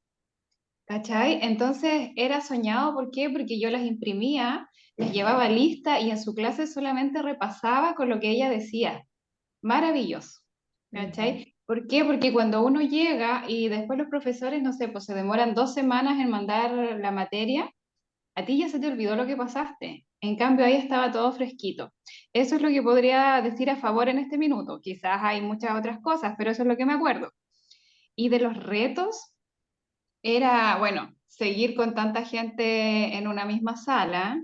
¿Cachai? Entonces era soñado, ¿por qué? Porque yo las imprimía, las llevaba lista y en su clase solamente repasaba con lo que ella decía. Maravilloso, Ujú. ¿cachai? ¿Por qué? Porque cuando uno llega y después los profesores, no sé, pues se demoran 2 semanas en mandar la materia, a ti ya se te olvidó lo que pasaste. En cambio, ahí estaba todo fresquito. Eso es lo que podría decir a favor en este minuto. Quizás hay muchas otras cosas, pero eso es lo que me acuerdo. Y de los retos, era, bueno, seguir con tanta gente en una misma sala,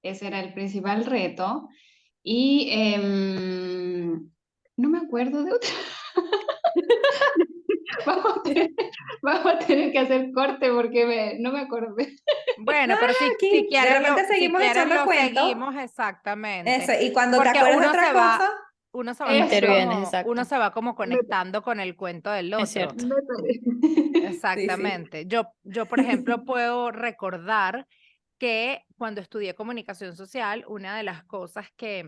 ese era el principal reto, y no me acuerdo de otra. Vamos a tener, vamos a tener que hacer corte porque no me acordé. Bueno, Nada, pero si aquí de quieres repente si seguimos quieres echando lo cuentos. seguimos exactamente. Eso, y cuando te Porque acuerdas de otra cosa, uno se va Eso, Intervienes, uno exacto. se va como me, conectando con el cuento del Es otro. cierto. me parece. sí, sí. Exactamente. Yo, por ejemplo, puedo recordar que cuando estudié comunicación social, una de las cosas que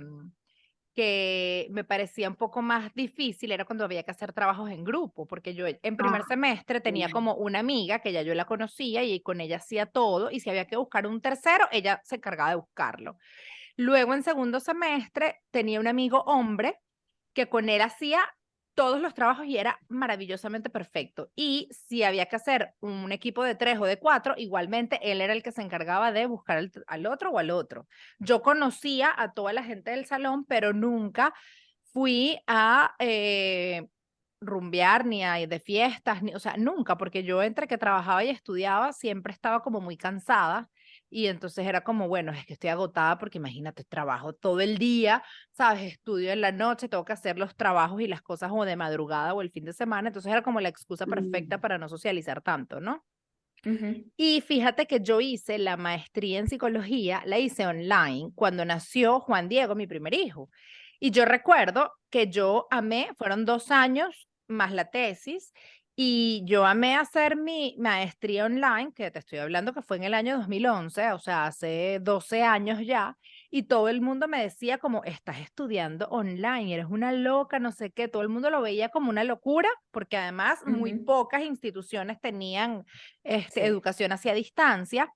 me parecía un poco más difícil era cuando había que hacer trabajos en grupo, porque yo en primer Ah, semestre tenía como una amiga que ya yo la conocía y con ella hacía todo, y si había que buscar un tercero, ella se encargaba de buscarlo. Luego en segundo semestre tenía un amigo hombre que con él hacía todos los trabajos y era maravillosamente perfecto. Y si había que hacer un equipo de 3 o de 4, igualmente él era el que se encargaba de buscar al otro o al otro. Yo conocía a toda la gente del salón, pero nunca fui a rumbear ni a ir de fiestas, o sea, nunca, porque yo entre que trabajaba y estudiaba siempre estaba como muy cansada. Y entonces era como, bueno, es que estoy agotada porque imagínate, trabajo todo el día, ¿sabes? Estudio en la noche, tengo que hacer los trabajos y las cosas o de madrugada o el fin de semana, entonces era como la excusa perfecta mm, para no socializar tanto, ¿no? Ujú. Y fíjate que yo hice la maestría en psicología, la hice online cuando nació Juan Diego, mi primer hijo. Y yo recuerdo que yo amé, fueron 2 años más la tesis, y yo amé hacer mi maestría online, que te estoy hablando que fue en el año 2011, o sea, hace 12 años ya, y todo el mundo me decía como, estás estudiando online, eres una loca, no sé qué, todo el mundo lo veía como una locura, porque además muy Ujú. pocas instituciones tenían Sí. educación hacia distancia.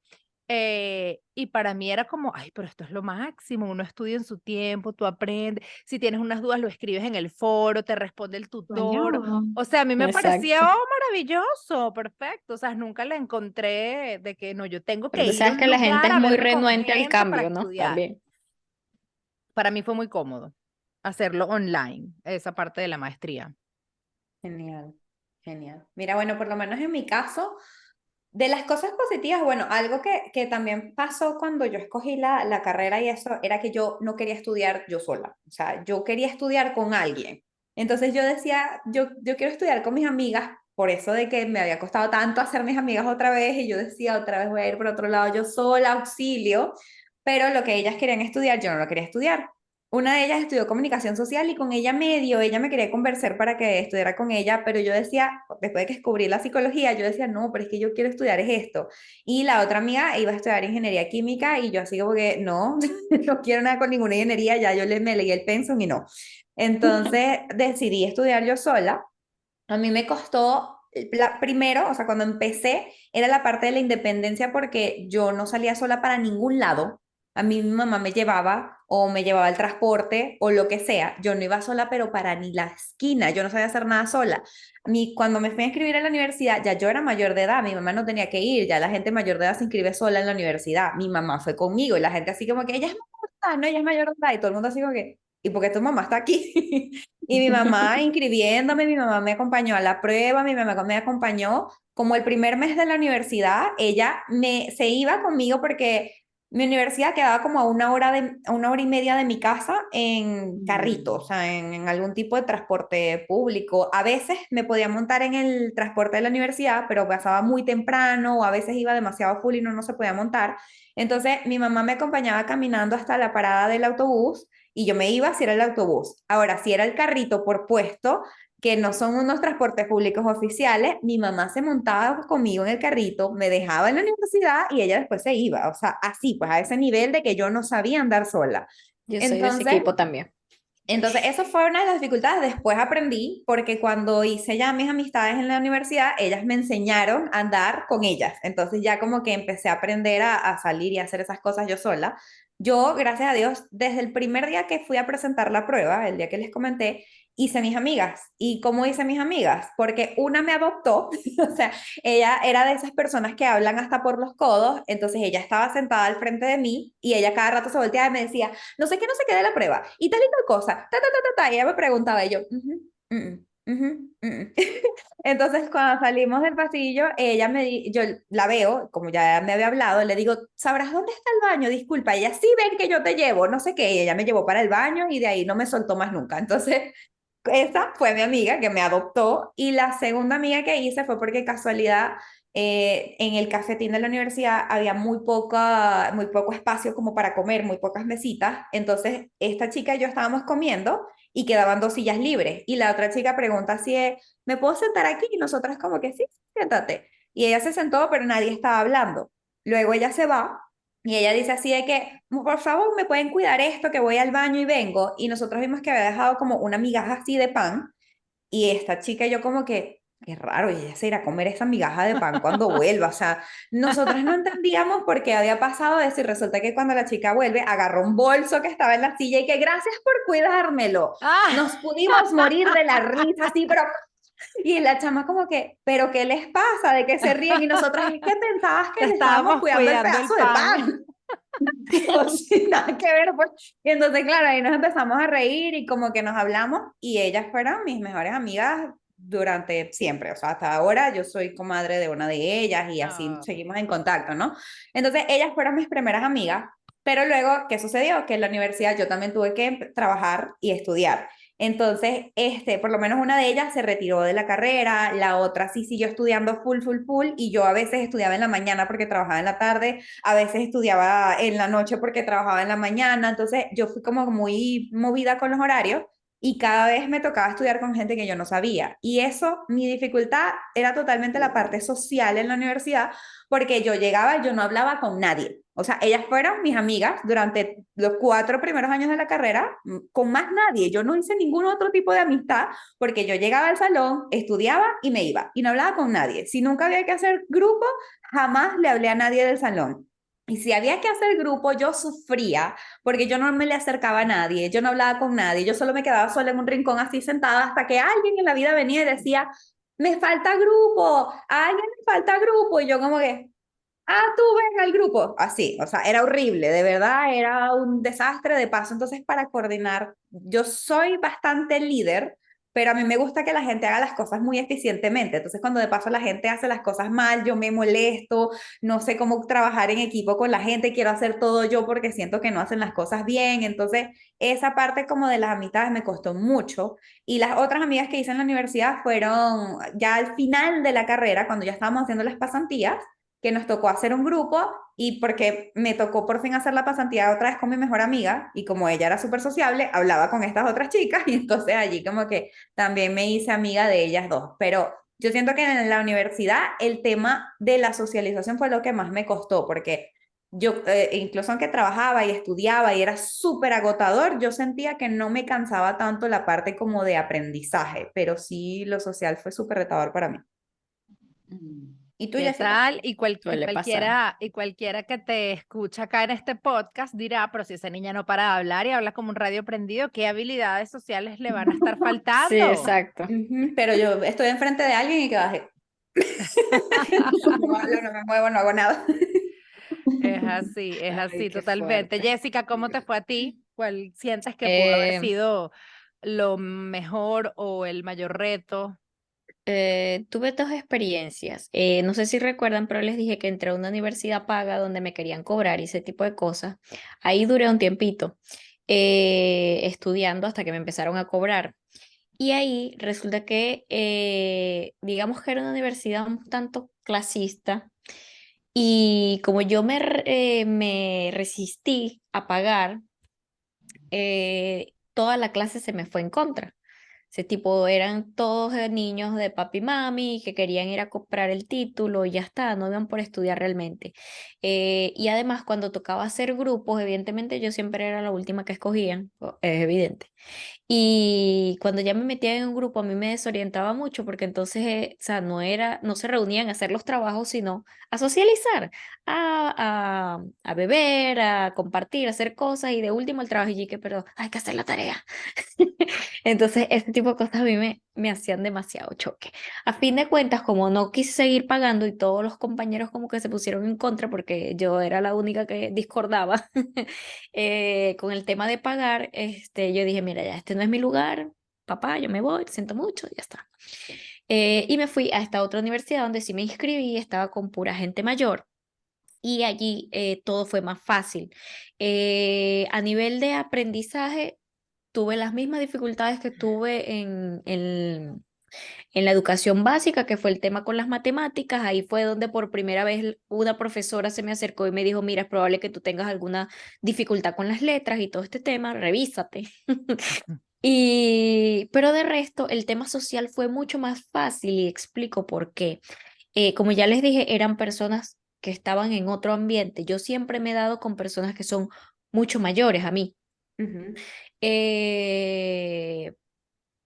Y para mí era como, ay, pero esto es lo máximo, uno estudia en su tiempo, tú aprendes, si tienes unas dudas lo escribes en el foro, te responde el tutor, soñado. o sea, a mí me parecía, Exacto. oh, maravilloso, perfecto, o sea, nunca le encontré de que no, yo tengo Pero que tú ir a sabes un que la gente lugar es a muy verme con renuente al gente para cambio, ¿no? estudiar. También. Para mí fue muy cómodo hacerlo online, esa parte de la maestría. Genial, genial. Mira, bueno, por lo menos en mi caso, de las cosas positivas, bueno, algo que también pasó cuando yo escogí la carrera y eso, era que yo no quería estudiar yo sola, o sea, yo quería estudiar con alguien. Entonces yo decía, yo quiero estudiar con mis amigas, por eso de que me había costado tanto hacer mis amigas otra vez, y yo decía, otra vez voy a ir por otro lado yo sola, auxilio, pero lo que ellas querían estudiar, yo no lo quería estudiar. Una de ellas estudió comunicación social y con ella ella me quería convencer para que estudiara con ella, pero yo decía, después de que descubrí la psicología, yo decía, no, pero es que yo quiero estudiar es esto. Y la otra amiga iba a estudiar ingeniería química y yo así como que, no, no quiero nada con ninguna ingeniería, ya me leí el pensum y no. Entonces decidí estudiar yo sola. A mí me costó, primero, o sea, cuando empecé, era la parte de la independencia porque yo no salía sola para ningún lado. A mí mi mamá me llevaba o me llevaba el transporte o lo que sea. Yo no iba sola, pero para ni la esquina. Yo no sabía hacer nada sola. Cuando me fui a inscribir en la universidad, ya yo era mayor de edad. Mi mamá no tenía que ir. Ya la gente mayor de edad se inscribe sola en la universidad. Mi mamá fue conmigo y la gente así como que ella es mayor de edad, no, ella es mayor de edad. Y todo el mundo así como que, ¿y por qué tu mamá está aquí? Y mi mamá inscribiéndome, mi mamá me acompañó a la prueba, mi mamá me acompañó como el primer mes de la universidad, se iba conmigo porque mi universidad quedaba como a 1 hora y media de mi casa en carrito, o sea, en algún tipo de transporte público. A veces me podía montar en el transporte de la universidad, pero pasaba muy temprano o a veces iba demasiado full y no se podía montar. Entonces mi mamá me acompañaba caminando hasta la parada del autobús y yo me iba si era el autobús. Ahora, si era el carrito por puesto, que no son unos transportes públicos oficiales, mi mamá se montaba conmigo en el carrito, me dejaba en la universidad y ella después se iba. O sea, así, pues a ese nivel de que yo no sabía andar sola. Yo soy de ese Entonces, equipo también. eso fue una de las dificultades. Después aprendí, porque cuando hice ya mis amistades en la universidad, ellas me enseñaron a andar con ellas. Entonces ya como que empecé a aprender a salir y a hacer esas cosas yo sola. Yo, gracias a Dios, desde el primer día que fui a presentar la prueba, el día que les comenté, hice mis amigas. ¿Y cómo hice mis amigas? Porque una me adoptó, o sea, ella era de esas personas que hablan hasta por los codos, entonces ella estaba sentada al frente de mí y ella cada rato se volteaba y me decía, no sé qué, no sé qué de la prueba, y tal y tal cosa, y ella me preguntaba, y yo, Entonces, cuando salimos del pasillo, yo la veo, como ya me había hablado, le digo, ¿sabrás dónde está el baño? Disculpa, ella, sí, ven que yo te llevo, no sé qué, y ella me llevó para el baño y de ahí no me soltó más nunca. Entonces, esa fue mi amiga que me adoptó y la segunda amiga que hice fue porque casualidad en el cafetín de la universidad había muy poco espacio como para comer, muy pocas mesitas. Entonces, esta chica y yo estábamos comiendo y quedaban 2 sillas libres. Y la otra chica pregunta si ¿me puedo sentar aquí? Y nosotras como que sí, siéntate. Y ella se sentó, pero nadie estaba hablando. Luego ella se va y ella dice así de que, por favor, ¿me pueden cuidar esto? Que voy al baño y vengo. Y nosotros vimos que había dejado como una migaja así de pan. Y esta chica y yo como que, qué raro, y ella se irá a comer esa migaja de pan cuando vuelva. O sea, nosotras no entendíamos por qué había pasado eso. Y resulta que cuando la chica vuelve, agarró un bolso que estaba en la silla y que gracias por cuidármelo. Ah, Nos pudimos morir de la risa, así, pero... Y la chama como que, ¿pero qué les pasa? ¿De qué se ríen? Y nosotras, es que pensabas que te le estábamos estábamos cuidando el cuidando el pedazo de pan. pan. O sin nada que ver, pues. Y entonces, claro, ahí nos empezamos a reír y como que nos hablamos y ellas fueron mis mejores amigas durante siempre, o sea, hasta ahora yo soy comadre de una de ellas y así Ah, seguimos en contacto, ¿no? Entonces, ellas fueron mis primeras amigas, pero luego, ¿qué sucedió? Que en la universidad yo también tuve que trabajar y estudiar. Entonces, por lo menos una de ellas se retiró de la carrera, la otra sí siguió estudiando full, full, full, y yo a veces estudiaba en la mañana porque trabajaba en la tarde, a veces estudiaba en la noche porque trabajaba en la mañana, entonces yo fui como muy movida con los horarios y cada vez me tocaba estudiar con gente que yo no sabía. Y eso, mi dificultad era totalmente la parte social en la universidad, porque yo llegaba y yo no hablaba con nadie. O sea, ellas fueron mis amigas durante los 4 primeros años de la carrera, con más nadie. Yo no hice ningún otro tipo de amistad porque yo llegaba al salón, estudiaba y me iba y no hablaba con nadie. Si nunca había que hacer grupo, jamás le hablé a nadie del salón. Y si había que hacer grupo, yo sufría porque yo no me le acercaba a nadie, yo no hablaba con nadie, yo solo me quedaba sola en un rincón así sentada hasta que alguien en la vida venía y decía, me falta grupo, a alguien le falta grupo, y yo como que, tú ven al grupo, así, o sea, era horrible, de verdad, era un desastre de paso. Entonces, para coordinar, yo soy bastante líder, pero a mí me gusta que la gente haga las cosas muy eficientemente. Entonces, cuando de paso la gente hace las cosas mal, yo me molesto, no sé cómo trabajar en equipo con la gente, quiero hacer todo yo porque siento que no hacen las cosas bien. Entonces, esa parte como de las amistades me costó mucho. Y las otras amigas que hice en la universidad fueron ya al final de la carrera, cuando ya estábamos haciendo las pasantías, que nos tocó hacer un grupo y porque me tocó por fin hacer la pasantía otra vez con mi mejor amiga y como ella era súper sociable, hablaba con estas otras chicas y entonces allí como que también me hice amiga de ellas dos. Pero yo siento que en la universidad el tema de la socialización fue lo que más me costó porque yo, incluso aunque trabajaba y estudiaba y era súper agotador, yo sentía que no me cansaba tanto la parte como de aprendizaje, pero sí lo social fue súper retador para mí. Mm. ¿Y tú, ¿Qué Jessica? tal? Suele pasar. Y cualquiera que te escucha acá en este podcast dirá, pero si esa niña no para de hablar y habla como un radio prendido, ¿qué habilidades sociales le van a estar Sí, faltando? exacto. Ujú, pero yo estoy enfrente de alguien y que bajé. No hablo, no me muevo, no hago nada. Es Ay, así, qué totalmente. fuerte. Jessica, ¿cómo te fue a ti? ¿Cuál sientes que pudo haber Eh, sido lo mejor o el mayor reto? Tuve dos experiencias. No sé si recuerdan, pero les dije que entré a una universidad paga donde me querían cobrar y ese tipo de cosas. Ahí duré un tiempito estudiando hasta que me empezaron a cobrar. Y ahí resulta que, digamos que era una universidad un tanto clasista. Y como yo me resistí a pagar, toda la clase se me fue en contra. Ese tipo eran todos niños de papi y mami que querían ir a comprar el título y ya está, no iban por estudiar realmente. Y además, cuando tocaba hacer grupos, evidentemente yo siempre era la última que escogían, es evidente. Y cuando ya me metía en un grupo, a mí me desorientaba mucho porque entonces, o sea, no se reunían a hacer los trabajos, sino a socializar, a beber, a compartir, a hacer cosas y de último el trabajo y que, pero hay que hacer la tarea. Entonces, ese tipo de cosas a mí me hacían demasiado choque. A fin de cuentas, como no quise seguir pagando y todos los compañeros como que se pusieron en contra porque yo era la única que discordaba con el tema de pagar, yo dije, mira, ya, este no es mi lugar, papá, yo me voy, siento mucho, ya está. Y me fui a esta otra universidad donde sí me inscribí, estaba con pura gente mayor. Y allí todo fue más fácil. A nivel de aprendizaje, tuve las mismas dificultades que tuve en la educación básica, que fue el tema con las matemáticas. Ahí fue donde por primera vez una profesora se me acercó y me dijo, mira, es probable que tú tengas alguna dificultad con las letras y todo este tema, revísate. Pero de resto, el tema social fue mucho más fácil y explico por qué. Como ya les dije, eran personas que estaban en otro ambiente. Yo siempre me he dado con personas que son mucho mayores a mí. Ujú, Eh,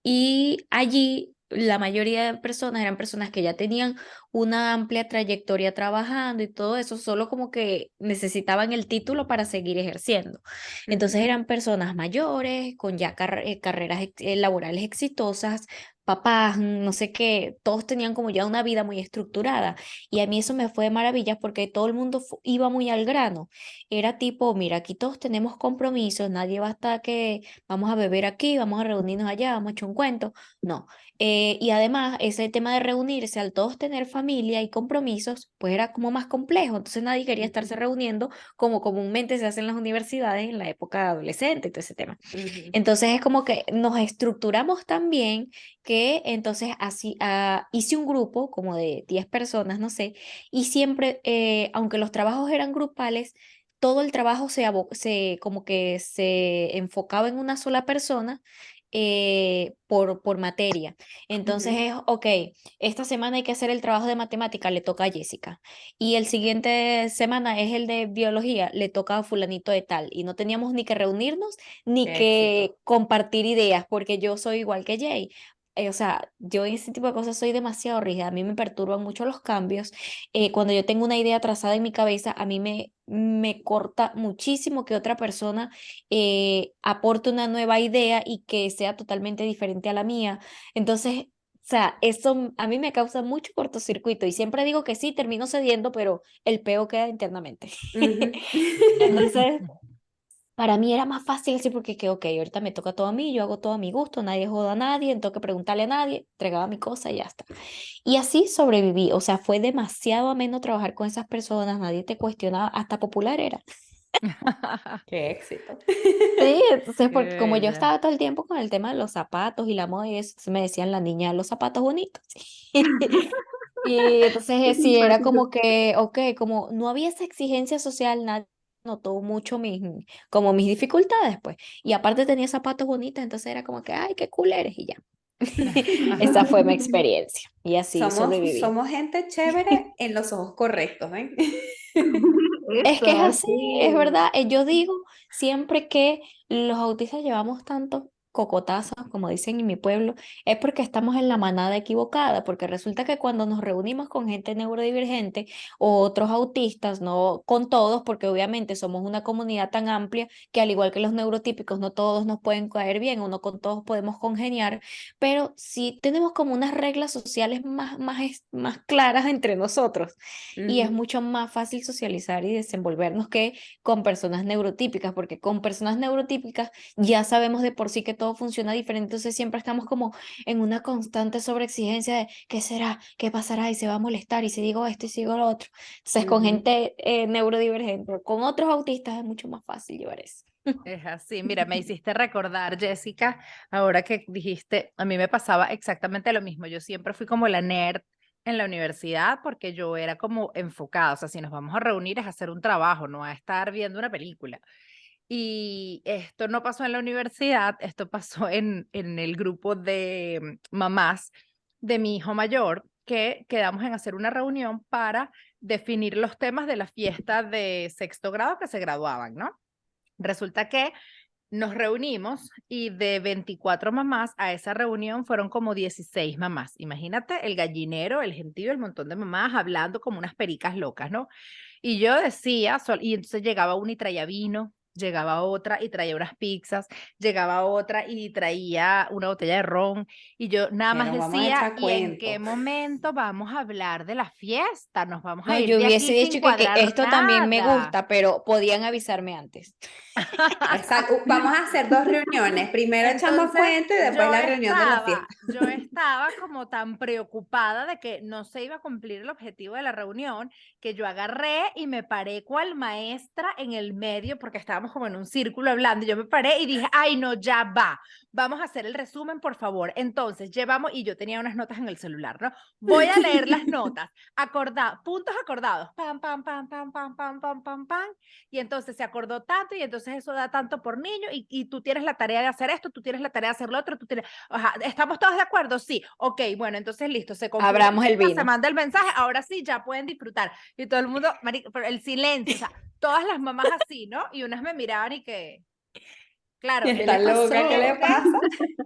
y allí la mayoría de personas eran personas que ya tenían una amplia trayectoria trabajando y todo eso, solo como que necesitaban el título para seguir ejerciendo. Entonces ujú, eran personas mayores, con ya carreras laborales exitosas, papás, no sé qué, todos tenían como ya una vida muy estructurada. Y a mí eso me fue de maravilla porque todo el mundo iba muy al grano. Era tipo, mira, aquí todos tenemos compromisos, nadie va a estar que vamos a beber aquí, vamos a reunirnos allá, vamos a echar un cuento. No. Y además, ese tema de reunirse, al todos tener familia y compromisos, pues era como más complejo. Entonces nadie quería estarse ujú, reuniendo como comúnmente se hace en las universidades en la época adolescente y todo ese tema. ujú, Entonces es como que nos estructuramos tan bien que entonces así hice un grupo como de 10 personas, no sé, y siempre, aunque los trabajos eran grupales, todo el trabajo como que se enfocaba en una sola persona por materia. Entonces ujú. es, ok, esta semana hay que hacer el trabajo de matemática, le toca a Jessica. Y el siguiente semana es el de biología, le toca a fulanito de tal. Y no teníamos ni que reunirnos ni Qué éxito. que compartir ideas, porque yo soy igual que Jay. O sea, yo en ese tipo de cosas soy demasiado rígida, a mí me perturban mucho los cambios. Cuando yo tengo una idea trazada en mi cabeza, a mí me corta muchísimo que otra persona aporte una nueva idea y que sea totalmente diferente a la mía. Entonces, o sea, eso a mí me causa mucho cortocircuito y siempre digo que sí, termino cediendo, pero el peo queda internamente. Ujú. Entonces, para mí era más fácil decir porque que, ok, ahorita me toca todo a mí, yo hago todo a mi gusto, nadie joda a nadie, no tengo que preguntarle a nadie, entregaba mi cosa y ya está. Y así sobreviví, o sea, fue demasiado ameno trabajar con esas personas, nadie te cuestionaba, hasta popular era. Qué éxito. Sí, entonces, Qué porque como yo bella. estaba todo el tiempo con el tema de los zapatos y la moda y eso, entonces me decían la niña de los zapatos bonitos. Y entonces sí, era Porque como que, ok, como no había esa exigencia social, nadie notó mucho como mis dificultades, pues. Y aparte tenía zapatos bonitos, entonces era como que, ay, qué cool eres, y ya. Esa fue mi experiencia. Y así sobreviví. Somos gente chévere en los ojos correctos, ¿ven? Es que es eso, así, es sí. verdad. Yo digo siempre que los autistas llevamos tantos cocotazos, como dicen en mi pueblo, es porque estamos en la manada equivocada, porque resulta que cuando nos reunimos con gente neurodivergente o otros autistas, no con todos, porque obviamente somos una comunidad tan amplia que al igual que los neurotípicos, no todos nos pueden caer bien o no con todos podemos congeniar, pero sí tenemos como unas reglas sociales más claras entre nosotros y es Ujú. mucho más fácil socializar y desenvolvernos que con personas neurotípicas, porque con personas neurotípicas ya sabemos de por sí que todo funciona diferente, entonces siempre estamos como en una constante sobreexigencia de qué será, qué pasará y se va a molestar y si digo esto y si digo lo otro. Entonces con Ujú. gente neurodivergente, con otros autistas es mucho más fácil llevar eso. Es así, mira, me hiciste recordar, Jessica, ahora que dijiste, a mí me pasaba exactamente lo mismo. Yo siempre fui como la nerd en la universidad porque yo era como enfocada, o sea, si nos vamos a reunir es a hacer un trabajo, no a estar viendo una película. Y esto no pasó en la universidad, esto pasó en el grupo de mamás de mi hijo mayor, que quedamos en hacer una reunión para definir los temas de la fiesta de sexto grado que se graduaban, ¿no? Resulta que nos reunimos y de 24 mamás a esa reunión fueron como 16 mamás. Imagínate el gallinero, el gentío, el montón de mamás hablando como unas pericas locas, ¿no? Y yo decía, y entonces llegaba una y traía vino, llegaba otra y traía unas pizzas, llegaba otra y traía una botella de ron, y yo nada Que más nos vamos a decía, echar ¿y en qué cuento. momento vamos a hablar de la fiesta? Nos vamos No, a ir yo de hubiese aquí sin dicho que cuadrar esto también me nada. gusta, pero podían avisarme antes. Exacto. Vamos a hacer dos reuniones. Primero echamos Entonces, cuento y después la reunión de la fiesta. yo estaba como tan preocupada de que no se iba a cumplir el objetivo de la reunión, que yo agarré y me paré cual maestra en el medio, porque estábamos como en un círculo hablando, y yo me paré y dije, ay, no, ya va, vamos a hacer el resumen, por favor. Entonces, llevamos, y yo tenía unas notas en el celular, ¿no? Voy a leer las notas, puntos acordados, pam, pam, pam, pam, pam, pam, pam, pam, pam, y entonces se acordó tanto y entonces eso da tanto por niño y tú tienes la tarea de hacer esto, tú tienes la tarea de hacer lo otro, tú tienes, ajá, ¿estamos todos de acuerdo? Sí, ok, bueno, entonces listo, se concluye, Abramos el se vino. manda el mensaje, ahora sí, ya pueden disfrutar. Y todo el mundo, pero el silencio, o sea, todas las mamás así, ¿no? Y unas me miraban y que, claro, ¿Qué Está le loca, ¿qué le pasó? es que pasa?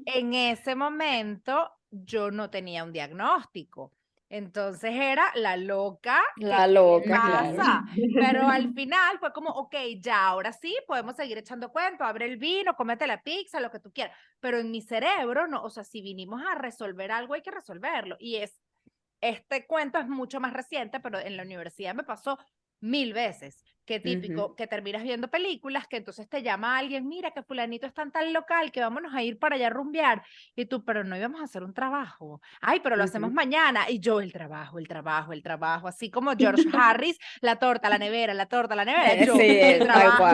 en ese momento yo no tenía un diagnóstico. Entonces era la loca, que La qué le loca, Ujú. claro. pasa. Pero al final fue como, ok, ya, ahora sí, podemos seguir echando cuento, abre el vino, cómete la pizza, lo que tú quieras. Pero en mi cerebro, no, o sea, si vinimos a resolver algo, hay que resolverlo. Este cuento es mucho más reciente, pero en la universidad me pasó 1000 veces. Qué Ujú. típico, que terminas viendo películas, que entonces te llama alguien, mira que fulanito está en tal local, que vámonos a ir para allá a rumbear. Y tú, pero no íbamos a hacer un trabajo. Ay, pero lo hacemos Ujú. mañana. Y yo, el trabajo, el trabajo, el trabajo. Así como George Harris, la torta, la nevera, la torta, la nevera. Yo, Sí, el trabajo,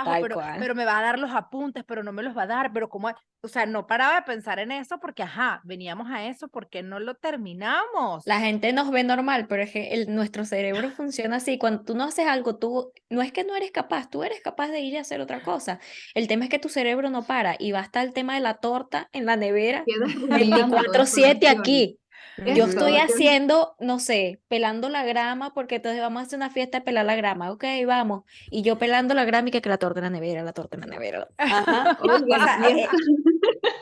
tal cual. pero me va a dar los apuntes, pero no me los va a dar. Pero como, o sea, no paraba de pensar en eso porque, ajá, veníamos a eso porque no lo terminamos. La gente nos ve normal, pero es que nuestro cerebro funciona así. Cuando tú no haces algo, tú no es que no eres capaz, tú eres capaz de ir a hacer otra cosa. El tema es que tu cerebro no para y va a estar el tema de la torta en la nevera Quedas rumiando 24/7 información. aquí. Yo Ujú. estoy Eso, haciendo, no sé, pelando la grama, porque entonces vamos a hacer una fiesta de pelar la grama. Ok, vamos. Y yo pelando la grama y que la torta en la nevera, la torta en la nevera. Ajá. O oigan, sea, y esto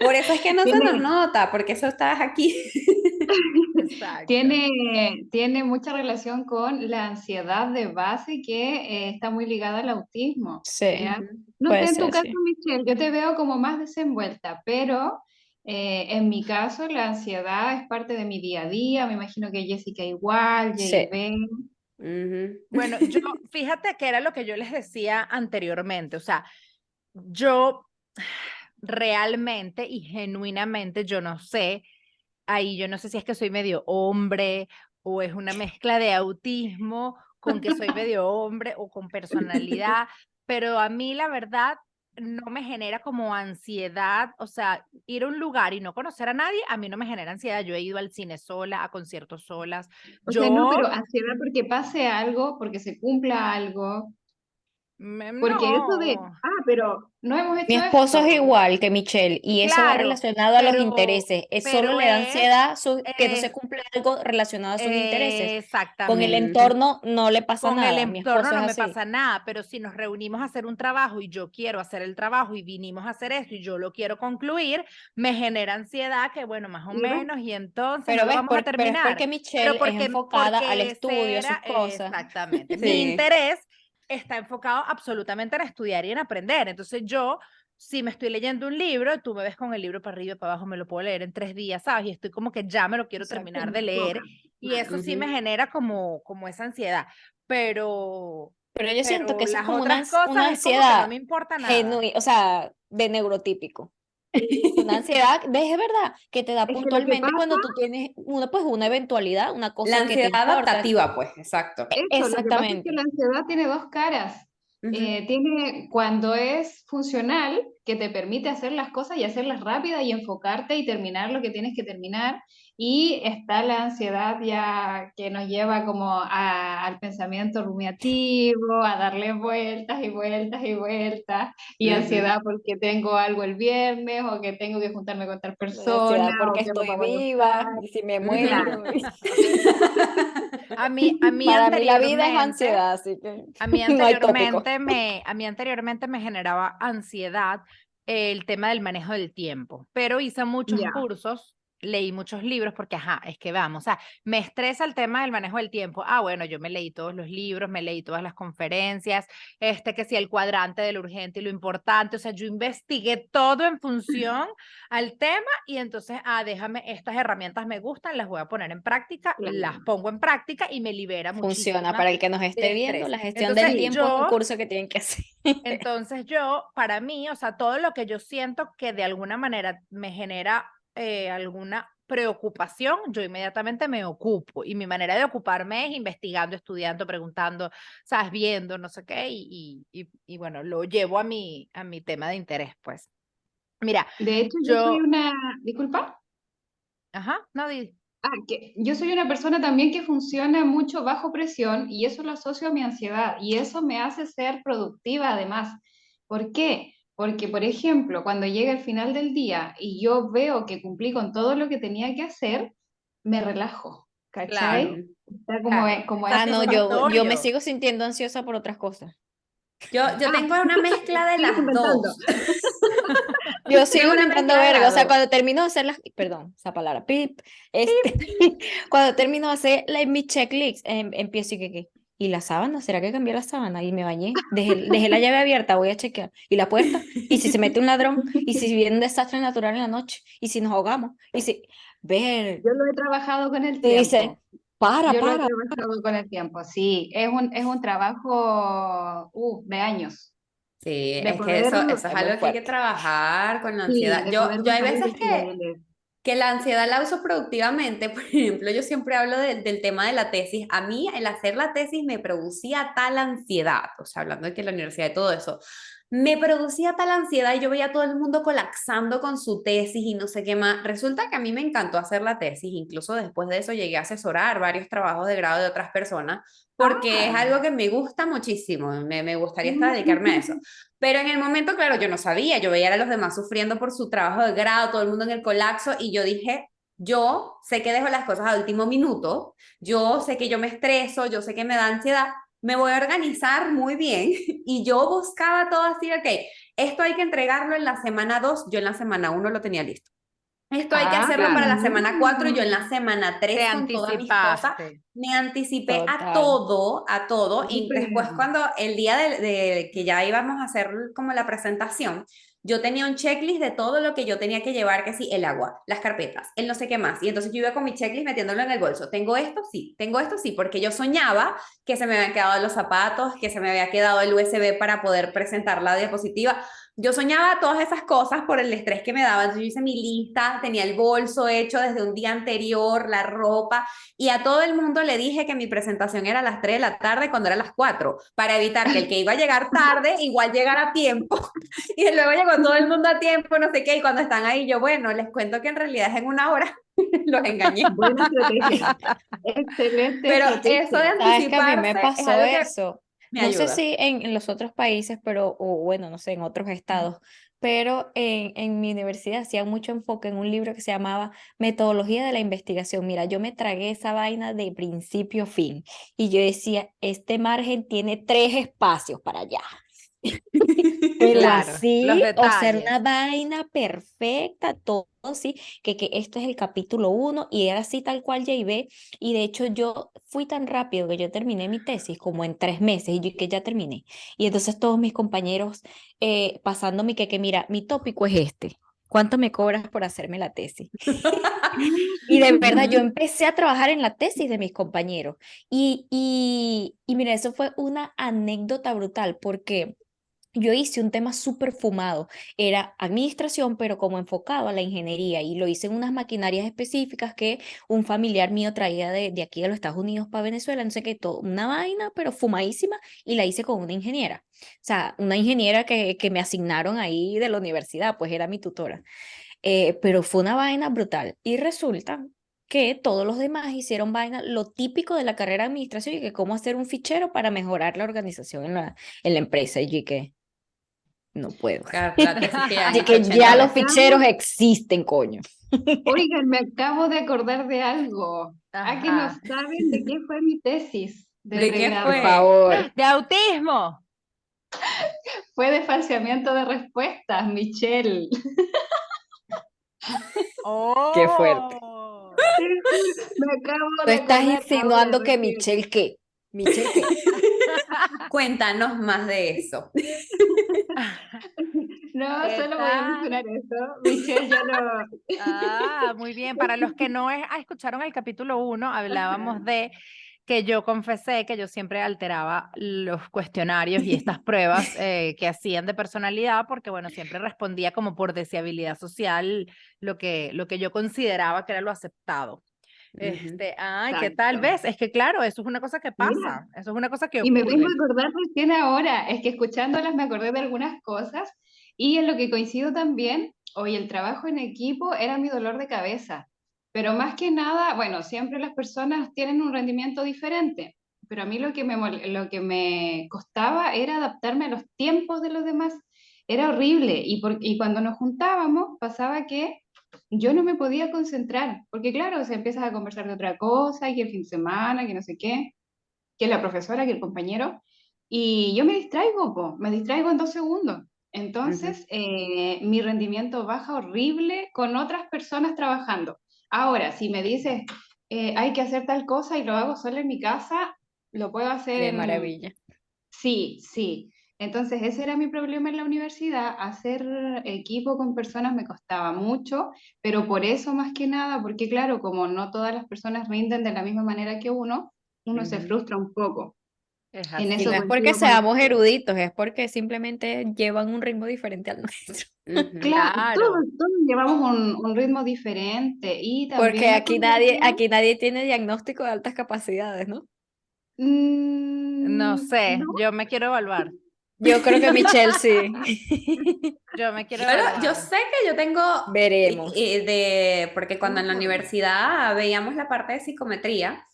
por eso es que no se nos tiene, nota, porque eso estás aquí. Exacto. tiene mucha relación con la ansiedad de base que está muy ligada al autismo, Sí, ¿ya? Ujú. No sé, puede en tu ser, caso, sí. Michelle, yo te veo como más desenvuelta, pero en mi caso la ansiedad es parte de mi día a día, me imagino que Jessica igual, Sí. Ben. Ujú. Bueno, yo, fíjate que era lo que yo les decía anteriormente, o sea, yo realmente y genuinamente, yo no sé, ahí yo no sé si es que soy medio hombre o es una mezcla de autismo con que soy medio hombre o con personalidad, pero a mí la verdad no me genera como ansiedad, o sea, ir a un lugar y no conocer a nadie, a mí no me genera ansiedad. Yo he ido al cine sola, a conciertos solas. O sea, no, Yo, pero ansiedad porque pase algo, porque se cumpla algo, porque eso de, no, pero no hemos Mi hecho esposo esto. es igual que Michelle y eso va claro, relacionado a los intereses. Solo pero le da es, ansiedad que no se es cumple algo relacionado a sus intereses. Con el exactamente. entorno no le pasa Con el nada. Mi entorno esposo es no me así. pasa nada, pero si nos reunimos a hacer un trabajo y yo quiero hacer el trabajo y vinimos a hacer esto y yo lo quiero concluir, me genera ansiedad que bueno, más o ¿Y ves? menos y entonces no Pero lo ves, vamos a pero es terminar. porque Pero Michelle es enfocada al porque ese estudio, a era sus cosas. exactamente. Mi Sí. interés está enfocado absolutamente en estudiar y en aprender. Entonces yo, si me estoy leyendo un libro, tú me ves con el libro para arriba y para abajo, me lo puedo leer en 3 días, ¿sabes? Y estoy como que ya me lo quiero Exacto, terminar me de leer. enfoca. Y Claro. eso sí me genera como esa ansiedad. Pero, Pero yo siento que pero eso es las como otras una cosas es como que no ansiedad me importa nada. genuina, o sea, de neurotípico. Una ansiedad, ves, es verdad, que te da Es que lo que puntualmente pasa, cuando tú tienes una eventualidad, una La cosa que te ansiedad importa. adaptativa, pues, exacto. eso, lo que pasa es que Exactamente. la ansiedad tiene dos caras. Ujú. Tiene cuando es funcional, que te permite hacer las cosas y hacerlas rápidas y enfocarte y terminar lo que tienes que terminar. Y está la ansiedad ya que nos lleva como al pensamiento rumiativo, a darle vueltas y vueltas y vueltas. Y Ujú. ansiedad porque tengo algo el viernes o que tengo que juntarme con tal Me da ansiedad persona o porque qué ropa estoy voy a usar. viva y si me Ujú. muero. A mí Para mí la vida es anteriormente, ansiedad, así que a mí no hay tópico. anteriormente me, a mí anteriormente me generaba ansiedad el tema del manejo del tiempo, pero hice muchos Ya. cursos, leí muchos libros porque, ajá, es que vamos, o sea, me estresa el tema del manejo del tiempo. Ah, bueno, yo me leí todos los libros, me leí todas las conferencias, que si el cuadrante de lo urgente y lo importante, o sea, yo investigué todo en función al tema y entonces, déjame, estas herramientas me gustan, las voy a poner en práctica, las Claro. pongo en práctica y me libera Funciona. muchísima Para el que nos de esté viendo, estrés. la gestión Entonces del tiempo es un yo, curso que tienen que hacer. para mí, o sea, todo lo que yo siento que de alguna manera me genera alguna preocupación, yo inmediatamente me ocupo y mi manera de ocuparme es investigando, estudiando, preguntando, sabes, viendo, no sé qué, y bueno, lo llevo a mi tema de interés, pues. Mira, De hecho, yo soy yo, una, disculpa, ajá, no, que yo soy una persona también que funciona mucho bajo presión y eso lo asocio a mi ansiedad y eso me hace ser productiva además. ¿Por qué? Porque, por ejemplo, cuando llega el final del día y yo veo que cumplí con todo lo que tenía que hacer, me relajo, ¿cachai? claro, Ujú. Está como, Claro. como Ah, no, esa paz. yo me satisfactorio. sigo sintiendo ansiosa por otras cosas. Yo Ah, tengo una mezcla de sigues las inventando. dos. Yo Tengo sigo una inventando mezcla de verga, o las sea, dos. cuando termino de hacer las, perdón, esa palabra, pip, cuando termino de hacer mi checklist, empiezo y que, ¿y la sábana? ¿Será que cambié la sábana? Y me bañé, dejé la llave abierta, voy a chequear. ¿Y la puerta? ¿Y si se mete un ladrón? ¿Y si viene un desastre natural en la noche? ¿Y si nos ahogamos? ¿Y si, ver, Yo lo he trabajado con el te dice, tiempo. para, Yo lo he para. trabajado con el tiempo, sí. Es un trabajo de años, Sí, de es que poder, eso es Es muy algo que hay que fuerte. trabajar con la sí, ansiedad. de Yo, poder yo hay bajar veces los niveles. que la ansiedad la uso productivamente. Por ejemplo, yo siempre hablo del tema de la tesis. A mí el hacer la tesis me producía tal ansiedad, o sea, hablando de que la universidad y todo eso, me producía tal ansiedad y yo veía a todo el mundo colapsando con su tesis y no sé qué más. Resulta que a mí me encantó hacer la tesis, incluso después de eso llegué a asesorar varios trabajos de grado de otras personas, porque es Ah, algo que me gusta muchísimo, me gustaría hasta dedicarme a eso. Pero en el momento, claro, yo no sabía, yo veía a los demás sufriendo por su trabajo de grado, todo el mundo en el colapso, y yo dije, yo sé que dejo las cosas a último minuto, yo sé que yo me estreso, yo sé que me da ansiedad, me voy a organizar muy bien, y yo buscaba todo así, ok, esto hay que entregarlo en la semana 2, yo en la semana 1 lo tenía listo. Esto hay que hacerlo para Claro, la semana 4 y yo en la semana te 3 con todas mis cosas anticipaste. me anticipé Total. a todo, y súper. después cuando el día de que ya íbamos a hacer como la presentación, yo tenía un checklist de todo lo que yo tenía que llevar, que sí, el agua, las carpetas, el no sé qué más, y entonces yo iba con mi checklist metiéndolo en el bolso, tengo esto sí, porque yo soñaba que se me habían quedado los zapatos, que se me había quedado el USB para poder presentar la diapositiva, yo soñaba todas esas cosas por el estrés que me daba. Entonces yo hice mi lista, tenía el bolso hecho desde un día anterior, la ropa, y a todo el mundo le dije que mi presentación era a las 3 de la tarde cuando era a las 4, para evitar que el que iba a llegar tarde igual llegara a tiempo. Y luego llegó todo el mundo a tiempo, no sé qué, y cuando están ahí, yo, bueno, les cuento que en realidad es en una hora, los engañé. Buena estrategia. Excelente Pero eso de estrategia. Sabes que a mí me anticiparse es pasó algo que eso. me No sé ayuda. si en los otros países, pero, o bueno, no sé, en otros estados, pero en mi universidad hacían mucho enfoque en un libro que se llamaba Metodología de la Investigación. Mira, yo me tragué esa vaina de principio a fin y yo decía, este margen tiene 3 espacios para allá. Pero Claro, los así, o sea, era detalles. una vaina perfecta, todo así, que esto es el capítulo 1 y era así tal cual ya iba. Y de hecho yo fui tan rápido que yo terminé mi tesis como en 3 meses y yo que ya terminé. Y entonces todos mis compañeros pasándome que mira, mi tópico es este. ¿Cuánto me cobras por hacerme la tesis? Y de verdad, yo empecé a trabajar en la tesis de mis compañeros. Y mira, eso fue una anécdota brutal porque yo hice un tema súper fumado, era administración, pero como enfocado a la ingeniería, y lo hice en unas maquinarias específicas que un familiar mío traía de aquí de los Estados Unidos para Venezuela, no sé qué, todo, una vaina, pero fumadísima, y la hice con una ingeniera. O sea, una ingeniera que me asignaron ahí de la universidad, pues era mi tutora. Pero fue una vaina brutal. Y resulta que todos los demás hicieron vaina, lo típico de la carrera de administración, y que cómo hacer un fichero para mejorar la organización en la empresa. Y yo que no puedo. Claro, la tesis que ya han Y hecho que 80 ya los veces. ficheros existen, coño. Oigan, me acabo de acordar de algo. ¿A que no Ajá. saben de qué fue mi tesis de ¿De qué Por pregrado? fue? favor. De autismo. Fue de falseamiento de respuestas, Michelle. Qué fuerte. Oh. Te juro, me acabo Tú de estás acordar ahora insinuando que recién. Michelle qué. Michelle qué. Cuéntanos más de eso. No, ¿Qué solo voy a tal? mencionar eso. Michelle ya lo... Ah, muy bien. Para los que no escucharon el capítulo 1, Ajá. hablábamos de que yo confesé que yo siempre alteraba los cuestionarios y estas pruebas que hacían de personalidad, porque bueno, siempre respondía como por deseabilidad social lo que yo consideraba que era lo aceptado. Ujú. Ay, ¿qué tal Exacto. ves? Es que claro, eso es una cosa que Mira, pasa, eso es una cosa que y me vengo ocurre. a acordar recién ahora, es que escuchándolas me acordé de algunas cosas y en lo que coincido también, hoy el trabajo en equipo era mi dolor de cabeza, pero más que nada, bueno, siempre las personas tienen un rendimiento diferente, pero a mí lo que me costaba era adaptarme a los tiempos de los demás, era horrible y cuando nos juntábamos pasaba que yo no me podía concentrar, porque claro, se empiezas a conversar de otra cosa, y que el fin de semana, que no sé qué que la profesora, que el compañero, y yo me distraigo, po, me distraigo en 2 segundos. Ujú. Entonces, mi rendimiento baja horrible con otras personas trabajando. Ahora, si me dices, hay que hacer tal cosa y lo hago solo en mi casa, lo puedo hacer De en... maravilla. Sí, sí. Entonces, ese era mi problema en la universidad. Hacer equipo con personas me costaba mucho, pero por eso más que nada, porque claro, como no todas las personas rinden de la misma manera que uno se Ujú. frustra un poco. Es En Y eso no así. es porque coincido con seamos usted. eruditos, es porque simplemente llevan un ritmo diferente al nuestro. Ujú. Claro, Claro. todos llevamos un ritmo diferente y también Porque me acordaría, aquí nadie tiene diagnóstico de altas capacidades, ¿no? No sé, no, yo me quiero evaluar. Yo creo que Michelle sí. Yo me quiero Bueno, yo evaluar. sé que yo tengo Veremos. porque cuando en vamos la a ver. universidad veíamos la parte de psicometría,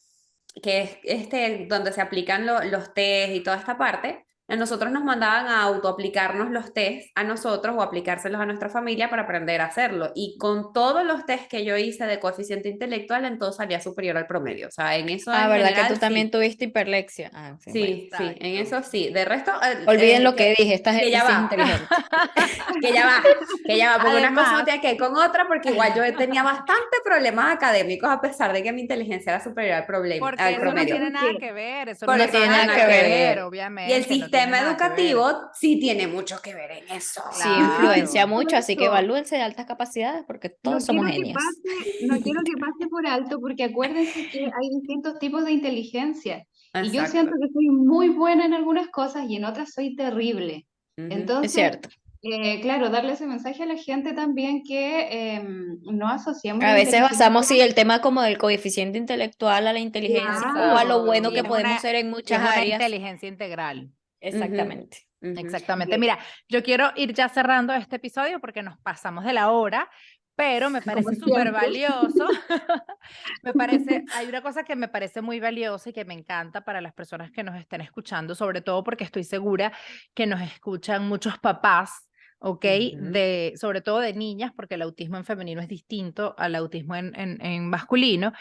que es donde se aplican los test y toda esta parte, a nosotros nos mandaban a autoaplicarnos los test a nosotros o aplicárselos a nuestra familia para aprender a hacerlo. Y con todos los test que yo hice de coeficiente intelectual, en todo salía superior al promedio. O sea, en eso Ah, en ¿verdad que general tú también sí. tuviste hiperlexia? Ah, sí, bueno. Sí, sí, en Exacto. eso sí. De resto, Olviden lo que dije, esta que gente ya sí es va. inteligente. Que ya va, porque una cosa no Además, tiene que ver con otra, porque igual yo tenía bastantes problemas académicos a pesar de que mi inteligencia era superior al problema, porque al eso no Bueno, promedio. tiene pero es nada que que ver, eso no Por No tiene eso no tiene tiene nada nada que nada que que ver, ver. ver. Y el obviamente, no tiene sistema nada que ver. educativo sí tiene mucho que ver en eso. Sí, influencia Claro. mucho, así que eso, evalúense de altas capacidades porque no todos somos quiero que genios. pase, no quiero que pase por alto porque acuérdense que hay distintos tipos de inteligencia y yo siento Exacto. que soy muy buena en algunas cosas y en otras soy terrible. Ujú. Es Entonces, cierto. Claro, darle ese mensaje a la gente también que no asociamos A la veces inteligencia. basamos, sí, el tema como del coeficiente intelectual a la inteligencia o a lo Claro, bueno Y que es podemos una, ser en y es muchas una áreas. inteligencia integral. Ujú, Exactamente. ujú. Exactamente. Mira, yo quiero ir ya cerrando este episodio porque nos pasamos de la hora, pero me como parece súper siempre. valioso. Hay una cosa que me parece muy valiosa y que me encanta para las personas que nos estén escuchando, sobre todo porque estoy segura que nos escuchan muchos papás, ¿ok? Ujú. Sobre todo de niñas, porque el autismo en femenino es distinto al autismo en masculino.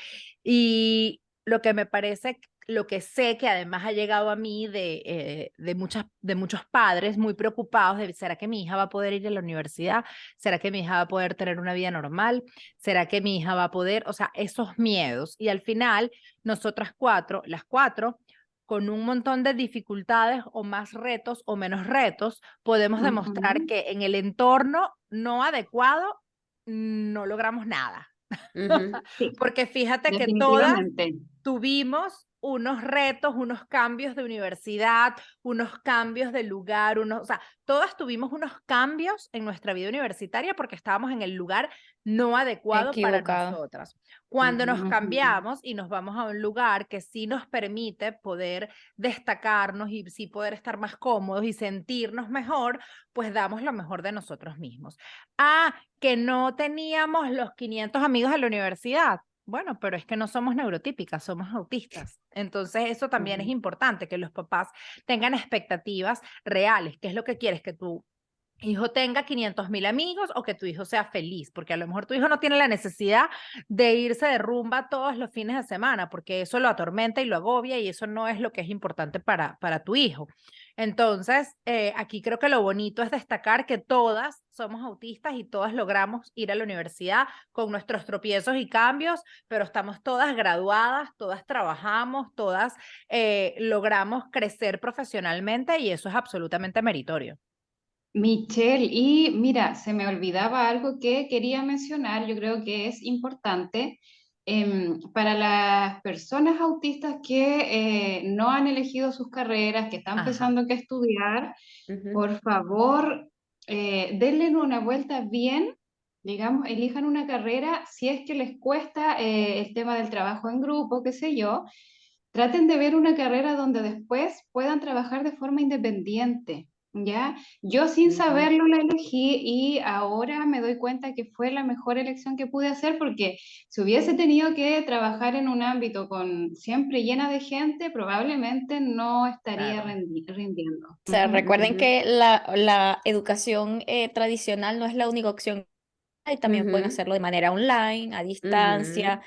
Y lo que me parece, lo que sé que además ha llegado a mí de muchos padres muy preocupados de, ¿será que mi hija va a poder ir a la universidad? ¿Será que mi hija va a poder tener una vida normal? ¿Será que mi hija va a poder? O sea, esos miedos. Y al final, nosotras cuatro, las cuatro, con un montón de dificultades o más retos o menos retos, podemos demostrar Ujú. que en el entorno no adecuado no logramos nada. Ujú. Sí, Porque fíjate que todas definitivamente. tuvimos unos retos, unos cambios de universidad, unos cambios de lugar, o sea, todas tuvimos unos cambios en nuestra vida universitaria porque estábamos en el lugar no adecuado para Equivocado. nosotras. Cuando nos Ujú. Ujú. cambiamos y nos vamos a un lugar que sí nos permite poder destacarnos y sí poder estar más cómodos y sentirnos mejor, pues damos lo mejor de nosotros mismos. Ah, que no teníamos los 500 amigos en la universidad. Bueno, pero es que no somos neurotípicas, somos autistas. Entonces, eso también es Ujú. importante, que los papás tengan expectativas reales. ¿Qué es lo que quieres? Que tu hijo tenga 500.000 amigos o que tu hijo sea feliz, porque a lo mejor tu hijo no tiene la necesidad de irse de rumba todos los fines de semana, porque eso lo atormenta y lo agobia y eso no es lo que es importante para tu hijo. Entonces, aquí creo que lo bonito es destacar que todas somos autistas y todas logramos ir a la universidad con nuestros tropiezos y cambios, pero estamos todas graduadas, todas trabajamos, todas logramos crecer profesionalmente y eso es absolutamente meritorio. Michelle, y mira, se me olvidaba algo que quería mencionar, yo creo que es importante para las personas autistas que no han elegido sus carreras, que están Ajá. pensando qué estudiar, Ujú. por favor, denle una vuelta bien, digamos, elijan una carrera, si es que les cuesta el tema del trabajo en grupo, qué sé yo, traten de ver una carrera donde después puedan trabajar de forma independiente. ¿Ya? Yo sin Ujú. saberlo la elegí y ahora me doy cuenta que fue la mejor elección que pude hacer porque si hubiese tenido que trabajar en un ámbito con siempre llena de gente, probablemente no estaría Claro. rindiendo. O sea, Ujú. recuerden que la educación tradicional no es la única opción. Y también pueden Ujú. hacerlo de manera online, a Ujú. distancia,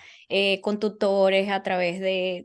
con tutores a través de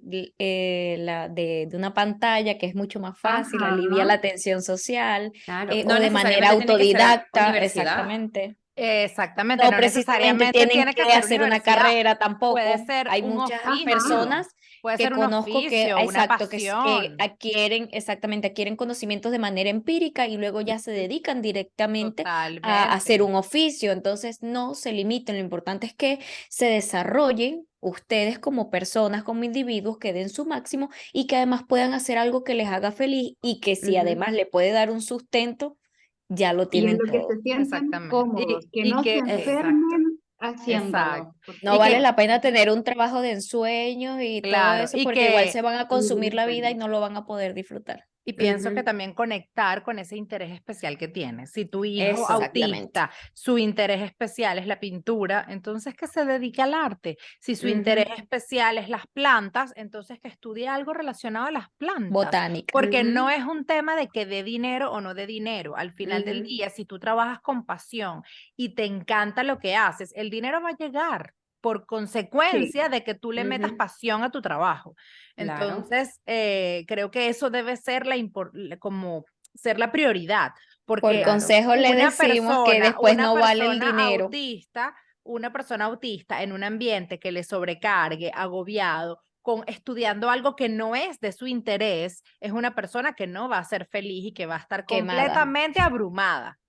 una pantalla que es mucho más fácil, alivia Ajá. la tensión social, Claro, o no de manera necesariamente tiene que ser autodidacta, universidad. exactamente. Exactamente, No no precisamente necesariamente tienen tiene que que ser hacer una universidad, carrera puede tampoco. ser Hay un muchas Ajá. oficio, personas puede que ser un conozco que, oficio, una exacto, que pasión, adquieren, exactamente, adquieren conocimientos de manera empírica y luego ya se dedican directamente a hacer totalmente. un oficio. Entonces, no se limiten. Lo importante es que se desarrollen ustedes como personas, como individuos, que den su máximo y que además puedan hacer algo que les haga feliz y que si Ujú. además le puede dar un sustento, ya lo Y en tienen lo que todo. se sientan Exactamente. cómodos, que Y no se que, Exacto. enfermen haciéndolo. exacto. Porque No Y vale que, la pena tener un trabajo de ensueños y todo claro, eso porque igual se van a consumir la vida y no lo van a poder disfrutar. y pienso que Ujú. también conectar con ese interés especial que tienes. Si tu hijo Exactamente. autista, su interés especial es la pintura, entonces que se dedique al arte. Si su interés Ujú. especial es las plantas, entonces que estudie algo relacionado a las plantas. Botánica. Porque no Ujú. es un tema de que dé dinero o no dé dinero. Al final del Ujú. día, si tú trabajas con pasión y te encanta lo que haces, el dinero va a llegar por sí, consecuencia de que tú le metas Ujú. pasión a tu trabajo. Claro. Entonces, creo que eso debe ser como ser la prioridad, Por porque Claro. consejo le decimos que después una no vale el persona dinero. autista, una persona autista en un ambiente que le sobrecargue, agobiado, estudiando algo que no es de su interés, es una persona que no va a ser feliz y que va a estar Quemada. completamente abrumada.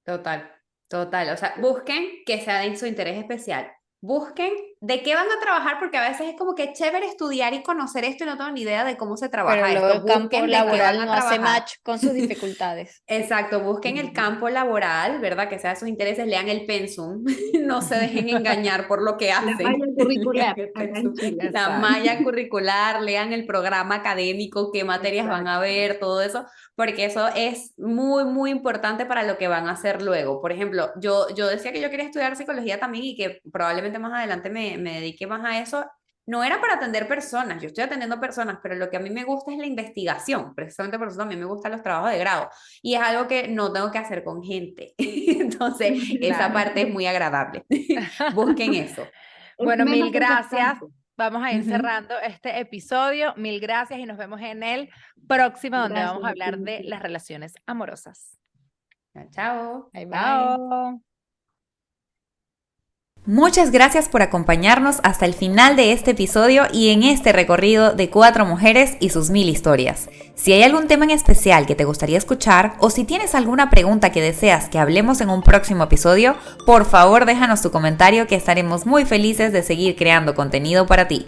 Total, total. O sea, busquen que sea de su interés especial. Busquen de qué van a trabajar, porque a veces es como que es chévere estudiar y conocer esto y no tengo ni idea de cómo se trabaja Pero luego esto. el campo Busquen de qué van laboral a no hace trabajar. match con sus dificultades. Exacto, busquen el campo laboral, ¿verdad? Que sea de sus intereses, lean el pensum, no se dejen engañar por lo que La hacen. malla curricular El acá en pensum, Chile. la Exacto. malla curricular, lean el programa académico, qué materias van a ver, todo eso, porque eso es muy, muy importante para lo que van a hacer luego. Por ejemplo, yo decía que yo quería estudiar psicología también y que probablemente más adelante me dedique más a eso. No era para atender personas, yo estoy atendiendo personas, pero lo que a mí me gusta es la investigación, precisamente por eso también me gustan los trabajos de grado, y es algo que no tengo que hacer con gente, entonces esa Claro. parte es muy agradable. Busquen eso. Es Bueno, menos mil gracias. desgastante. Vamos a ir Ujú. cerrando este episodio. Mil gracias y nos vemos en el próximo, donde Gracias vamos a a ti, hablar de Michelle. las relaciones amorosas. Chao. Bye, bye. Chao. Muchas gracias por acompañarnos hasta el final de este episodio y en este recorrido de 4 mujeres y sus 1000 historias. Si hay algún tema en especial que te gustaría escuchar o si tienes alguna pregunta que deseas que hablemos en un próximo episodio, por favor déjanos tu comentario que estaremos muy felices de seguir creando contenido para ti.